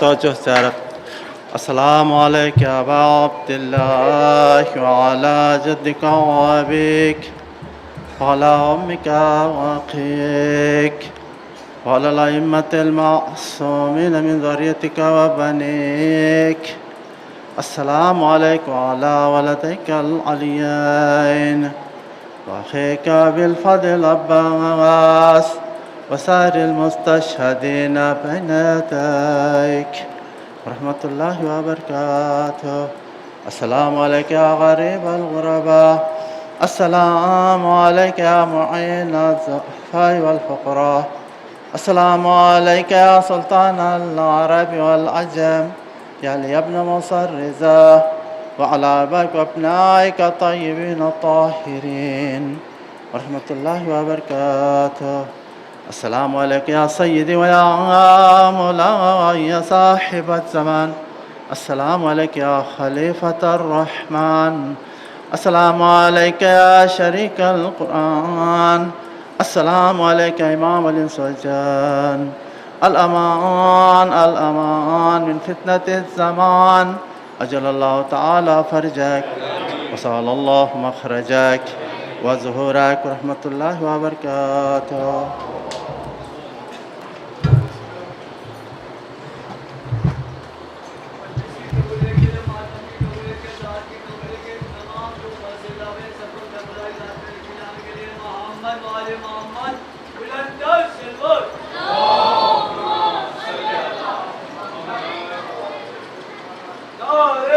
توجہ سے عرب السلام علیکم یا ابا عبداللہ وعلا جدک وابیک وعلا امک واخیک وعلا الائمة المعصومین من ذریتک وبنیک السلام علیکم وعلا ولدک العلیین واخیک بالفضل عباس وسائر المستشهدين بين يديك ورحمة الله وبركاته. السلام عليك يا غريب الغرباء، السلام عليك يا معين الضعفاء والفقراء، السلام عليك يا سلطان العرب والعجم، يا لي ابن مصرزة، وعلى آبائك وأبنائك الطيبين الطاهرين ورحمة الله وبركاته. السلام عليك يا سيدي ويا مولاي يا صاحب الزمان، السلام عليك يا خليفة الرحمن، السلام عليك يا شريك القرآن، السلام عليك يا إمام الإنس والجان. الأمان الأمان من فتنة الزمان، أجل الله تعالى فرجك وسهل الله مخرجك وظهورك ورحمة الله وبركاته. نعرہ